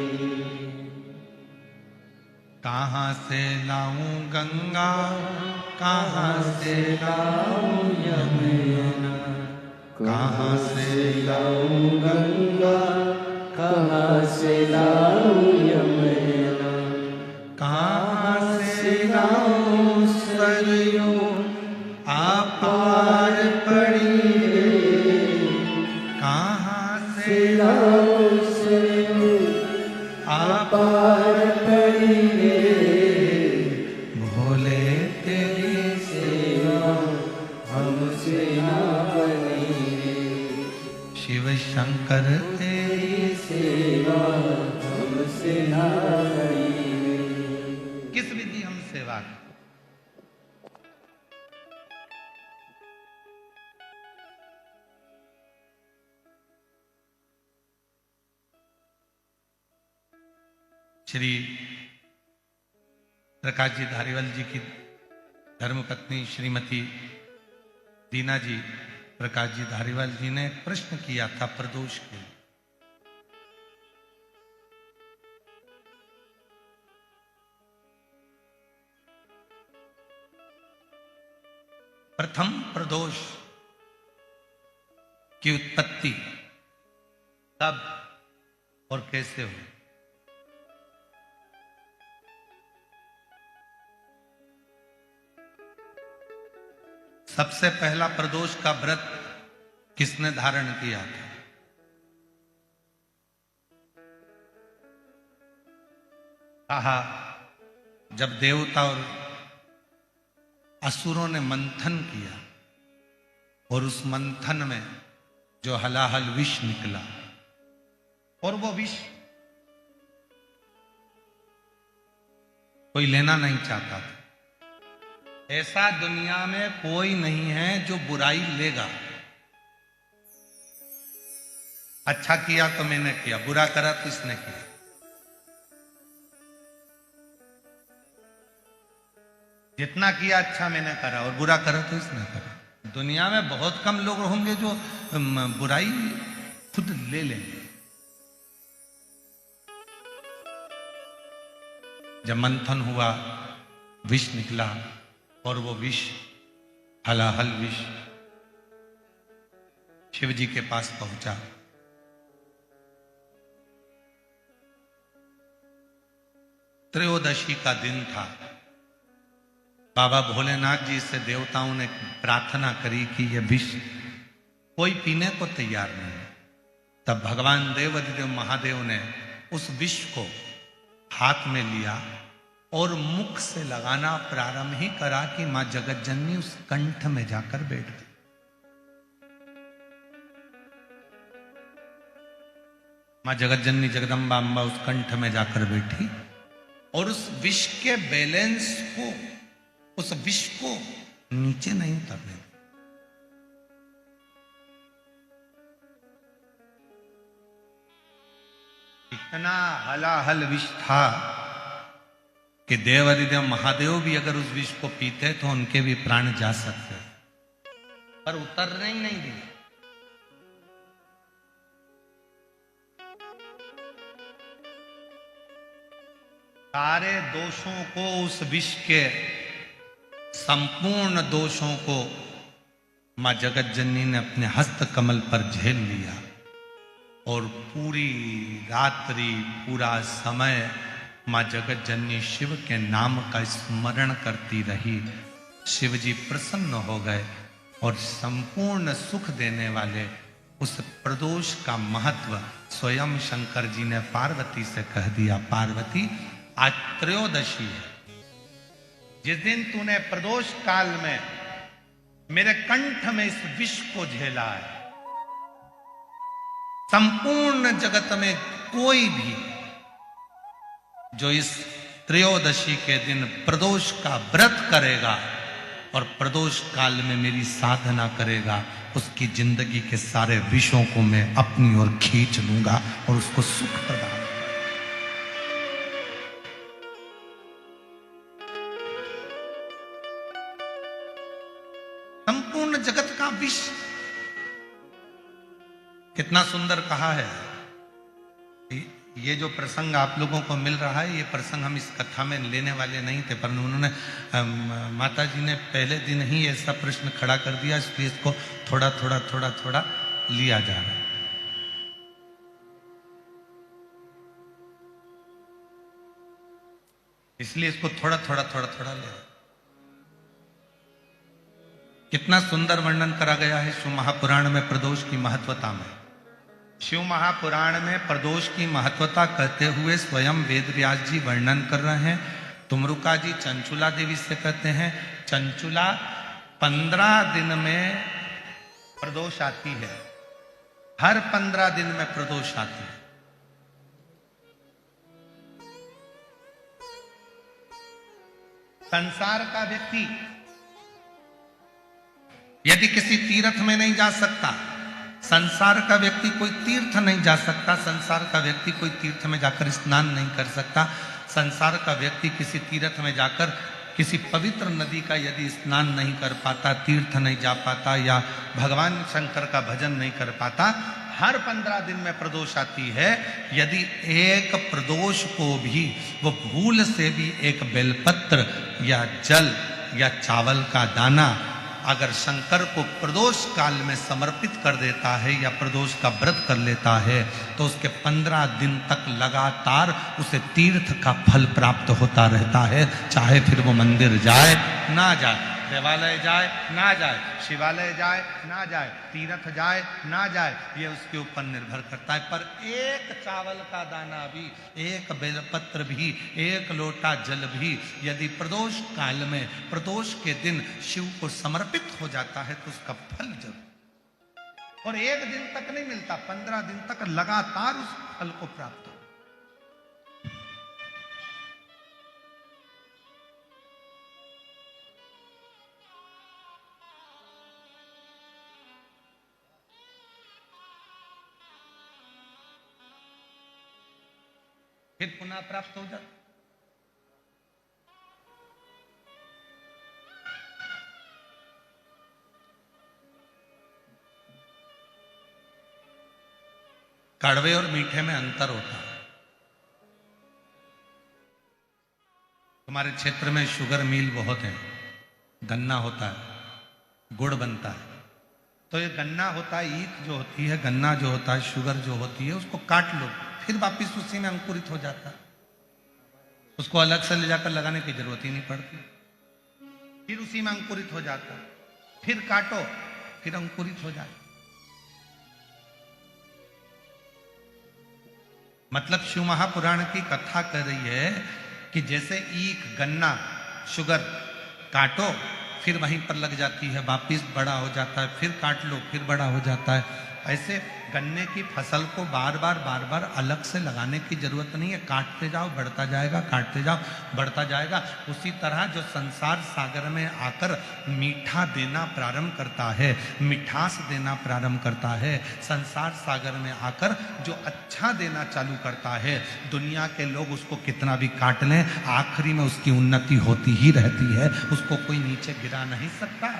कहाँ से लाऊं गंगा, कहाँ से लाऊं यमुना, कहाँ से लाऊं गंगा, कहाँ से लाऊं यमुना, कहाँ से लाऊं सरयू अपार पड़ी रे, कहाँ से लाऊं सरयू अपार पड़ी रे, भोले तेरी सेवा हमसे ना बनी रे, शिव शंकर तेरी सेवा हमसे ना बनी रे। किस विधि हम सेवा करें? श्री प्रकाश जी धारीवाल जी की धर्मपत्नी श्रीमती दीना जी प्रकाश जी धारीवाल जी ने एक प्रश्न किया था प्रदोष के लिए। प्रथम प्रदोष की उत्पत्ति कब और कैसे हुई? सबसे पहला प्रदोष का व्रत किसने धारण किया था? कहा जब देवता और असुरों ने मंथन किया और उस मंथन में जो हलाहल विष निकला, और वो विष कोई लेना नहीं चाहता था। ऐसा दुनिया में कोई नहीं है जो बुराई लेगा। अच्छा किया तो मैंने किया, बुरा करा तो इसने किया। जितना किया अच्छा मैंने करा और बुरा करा तो इसने करा। दुनिया में बहुत कम लोग होंगे जो बुराई खुद ले लेंगे। जब मंथन हुआ, विष निकला और वो विष हलाहल विष शिव जी के पास पहुंचा। त्रयोदशी का दिन था। बाबा भोलेनाथ जी से देवताओं ने प्रार्थना करी कि यह विष कोई पीने को तैयार नहीं। तब भगवान देवाधिदेव महादेव ने उस विष को हाथ में लिया और मुख से लगाना प्रारंभ ही करा कि मां जगतजननी उस कंठ में जाकर बैठ गई। मां जगतजननी जगदम्बा अम्बा उस कंठ में जाकर बैठी और उस विष के बैलेंस को, उस विष को नीचे नहीं उतरने दी। इतना हलाहल विष था कि देवाधिदेव महादेव भी अगर उस विष को पीते तो उनके भी प्राण जा सकते, पर उतरने ही नहीं दिए। सारे दोषों को, उस विष के संपूर्ण दोषों को मां जगतजननी ने अपने हस्त कमल पर झेल लिया और पूरी रात्रि, पूरा समय मां जगतजननी शिव के नाम का स्मरण करती रही शिव जी प्रसन्न हो गए और संपूर्ण सुख देने वाले उस प्रदोष का महत्व स्वयं शंकर जी ने पार्वती से कह दिया। पार्वती, आज त्रयोदशी है। जिस दिन तूने प्रदोष काल में मेरे कंठ में इस विष को झेला है, संपूर्ण जगत में कोई भी जो इस त्रयोदशी के दिन प्रदोष का व्रत करेगा और प्रदोष काल में मेरी साधना करेगा, उसकी जिंदगी के सारे विषयों को मैं अपनी ओर खींच लूंगा और उसको सुख प्रदान। संपूर्ण जगत का विष, कितना सुंदर कहा है। ये जो प्रसंग आप लोगों को मिल रहा है, ये प्रसंग हम इस कथा में लेने वाले नहीं थे, पर उन्होंने माता जी ने पहले दिन ही ऐसा प्रश्न खड़ा कर दिया, इसलिए इसको थोड़ा थोड़ा थोड़ा थोड़ा लिया जा रहा है। इसलिए इसको थोड़ा थोड़ा थोड़ा थोड़ा ले। कितना सुंदर वर्णन करा गया है शिव महापुराण में प्रदोष की महत्वता में। शिव महापुराण में प्रदोष की महत्वता कहते हुए स्वयं वेद व्यास जी वर्णन कर रहे हैं। तुमरुका जी चंचुला देवी से कहते हैं, चंचुला 15 दिन में प्रदोष आती है, हर 15 दिन में प्रदोष आती है। संसार का व्यक्ति यदि किसी तीर्थ में नहीं जा सकता, संसार का व्यक्ति कोई तीर्थ नहीं जा सकता, संसार का व्यक्ति कोई तीर्थ में जाकर स्नान नहीं कर सकता, संसार का व्यक्ति किसी तीर्थ में जाकर किसी पवित्र नदी का यदि स्नान नहीं कर पाता, तीर्थ नहीं जा पाता, या भगवान शंकर का भजन नहीं कर पाता, हर 15 दिन में प्रदोष आती है। यदि एक प्रदोष को भी वो भूल से भी एक बेलपत्र या जल या चावल का दाना अगर शंकर को प्रदोष काल में समर्पित कर देता है या प्रदोष का व्रत कर लेता है, तो उसके 15 दिन तक लगातार उसे तीर्थ का फल प्राप्त होता रहता है। चाहे फिर वो मंदिर जाए ना जाए, देवालय जाए ना जाए, शिवालय जाए ना जाए, तीर्थ जाए ना जाए, ये उसके ऊपर निर्भर करता है। पर एक चावल का दाना भी, एक बेलपत्र भी, एक लोटा जल भी यदि प्रदोष काल में प्रदोष के दिन शिव को समर्पित हो जाता है तो उसका फल जरूर, और एक दिन तक नहीं मिलता, 15 दिन तक लगातार उस फल को प्राप्त हो। फिर पुनः प्राप्त हो जाता। कड़वे और मीठे में अंतर होता है। तुम्हारे क्षेत्र में शुगर मिल बहुत है, गन्ना होता है, गुड़ बनता है, तो ये गन्ना होता है, ईख जो होती है, गन्ना जो होता है, शुगर जो होती है, उसको काट लो, फिर वापिस उसी में अंकुरित हो जाता है। उसको अलग से ले जाकर लगाने की जरूरत ही नहीं पड़ती, फिर उसी में अंकुरित हो जाता है, फिर काटो फिर अंकुरित हो जाता। मतलब शिव महापुराण की कथा कर रही है कि जैसे ईख, गन्ना, शुगर काटो फिर वहीं पर लग जाती है, वापिस बड़ा हो जाता है, फिर काट लो फिर बड़ा हो जाता है, ऐसे गन्ने की फसल को बार बार अलग से लगाने की जरूरत नहीं है, काटते जाओ बढ़ता जाएगा, काटते जाओ बढ़ता जाएगा। उसी तरह जो संसार सागर में आकर मीठा देना प्रारंभ करता है, मिठास देना प्रारंभ करता है, संसार सागर में आकर जो अच्छा देना चालू करता है, दुनिया के लोग उसको कितना भी काट लें, आखिरी में उसकी उन्नति होती ही रहती है, उसको कोई नीचे गिरा नहीं सकता।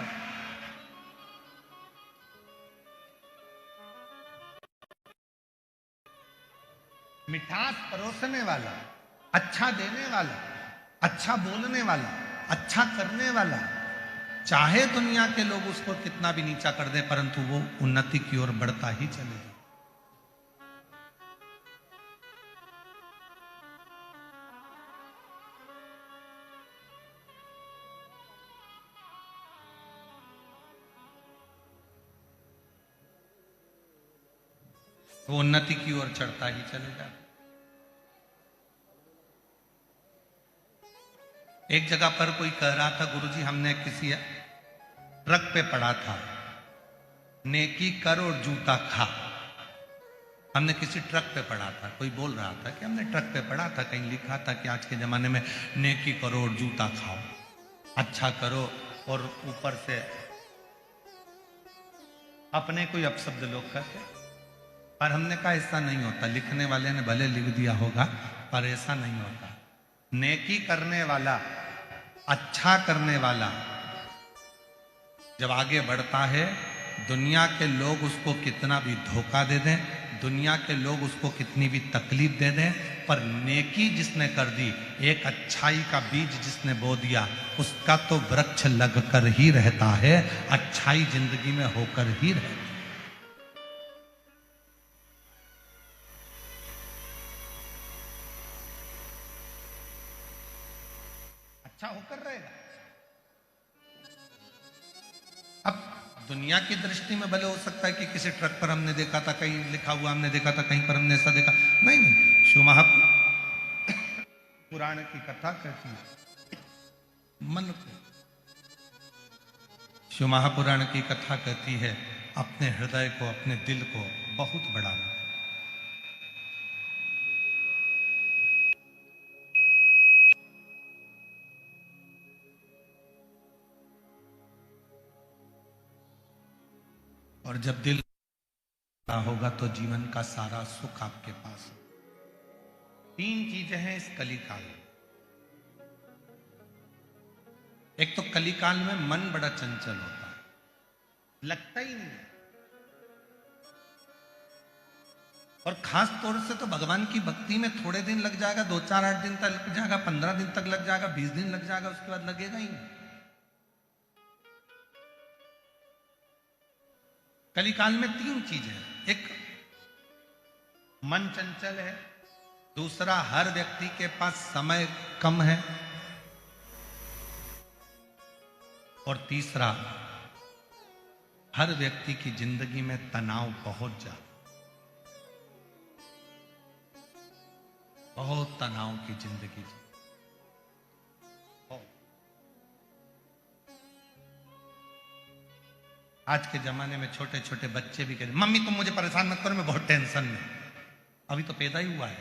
मिठास परोसने वाला, अच्छा देने वाला, अच्छा बोलने वाला, अच्छा करने वाला, चाहे दुनिया के लोग उसको कितना भी नीचा कर दे, परंतु वो उन्नति की ओर बढ़ता ही चलेगा। वो उन्नति की ओर चढ़ता ही चलेगा। एक जगह पर कोई कह रहा था, गुरुजी हमने किसी ट्रक पे पढ़ा था, नेकी कर और जूता खा। हमने किसी ट्रक पे पढ़ा था, कोई बोल रहा था कि हमने ट्रक पे पढ़ा था, कहीं लिखा था कि आज के जमाने में नेकी करो और जूता खाओ, अच्छा करो और ऊपर से अपने कोई अपशब्द लोग कहते। पर हमने कहा ऐसा नहीं होता, लिखने वाले ने भले लिख दिया होगा पर ऐसा नहीं होता। नेकी करने वाला, अच्छा करने वाला जब आगे बढ़ता है, दुनिया के लोग उसको कितना भी धोखा दे दें, दुनिया के लोग उसको कितनी भी तकलीफ दे दें, पर नेकी जिसने कर दी, एक अच्छाई का बीज जिसने बो दिया, उसका तो वृक्ष लगकर ही रहता है, अच्छाई जिंदगी में होकर ही रहती है। अच्छा होकर रहेगा। अब दुनिया की दृष्टि में भले हो सकता है कि किसी ट्रक पर हमने देखा था, कहीं लिखा हुआ हमने देखा था, कहीं पर हमने ऐसा देखा, नहीं, शिव महापुराण की कथा कहती है मन को, शिव महापुराण की कथा कहती है अपने हृदय को, अपने दिल को बहुत बड़ा रखो। और जब दिल बड़ा होगा तो जीवन का सारा सुख आपके पास हो। 3 चीजें हैं इस कलिकाल में। एक तो कलिकाल में मन बड़ा चंचल होता है, लगता ही नहीं है। और खास तौर से तो भगवान की भक्ति में थोड़े दिन लग जाएगा, 2-4-8 दिन तक लग जाएगा, 15 दिन तक लग जाएगा, 20 दिन लग जाएगा, उसके बाद लगेगा ही नहीं। कलिकाल में 3 चीजें हैं। एक, मन चंचल है। दूसरा, हर व्यक्ति के पास समय कम है। और तीसरा, हर व्यक्ति की जिंदगी में तनाव बहुत ज्यादा, बहुत तनाव की जिंदगी। आज के जमाने में छोटे छोटे बच्चे भी कहते, मम्मी तुम मुझे परेशान मत करो, मैं बहुत टेंशन में, अभी तो पैदा ही हुआ है,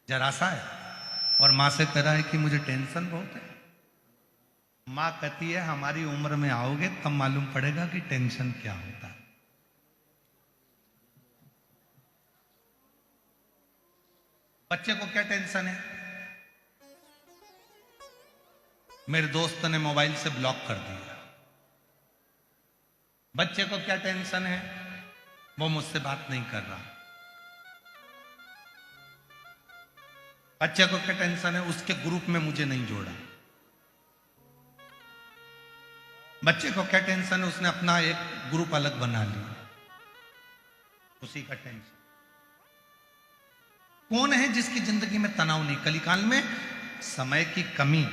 जरा सा है, और माँ से कह रहा है कि मुझे टेंशन बहुत है। माँ कहती है हमारी उम्र में आओगे तब मालूम पड़ेगा कि टेंशन क्या होता है। बच्चे को क्या टेंशन है? मेरे दोस्त ने मोबाइल से ब्लॉक कर दिया। बच्चे को क्या टेंशन है? वो मुझसे बात नहीं कर रहा। बच्चे को क्या टेंशन है? उसके ग्रुप में मुझे नहीं जोड़ा। बच्चे को क्या टेंशन है? उसने अपना एक ग्रुप अलग बना लिया, उसी का टेंशन। कौन है जिसकी जिंदगी में तनाव नहीं? कलिकाल में समय की कमी,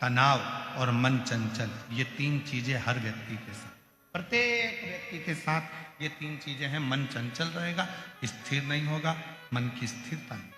तनाव और मन चंचल, ये 3 चीजें हर व्यक्ति के साथ, प्रत्येक व्यक्ति के साथ ये 3 चीजें हैं। मन चंचल रहेगा, स्थिर नहीं होगा, मन की स्थिरता नहीं।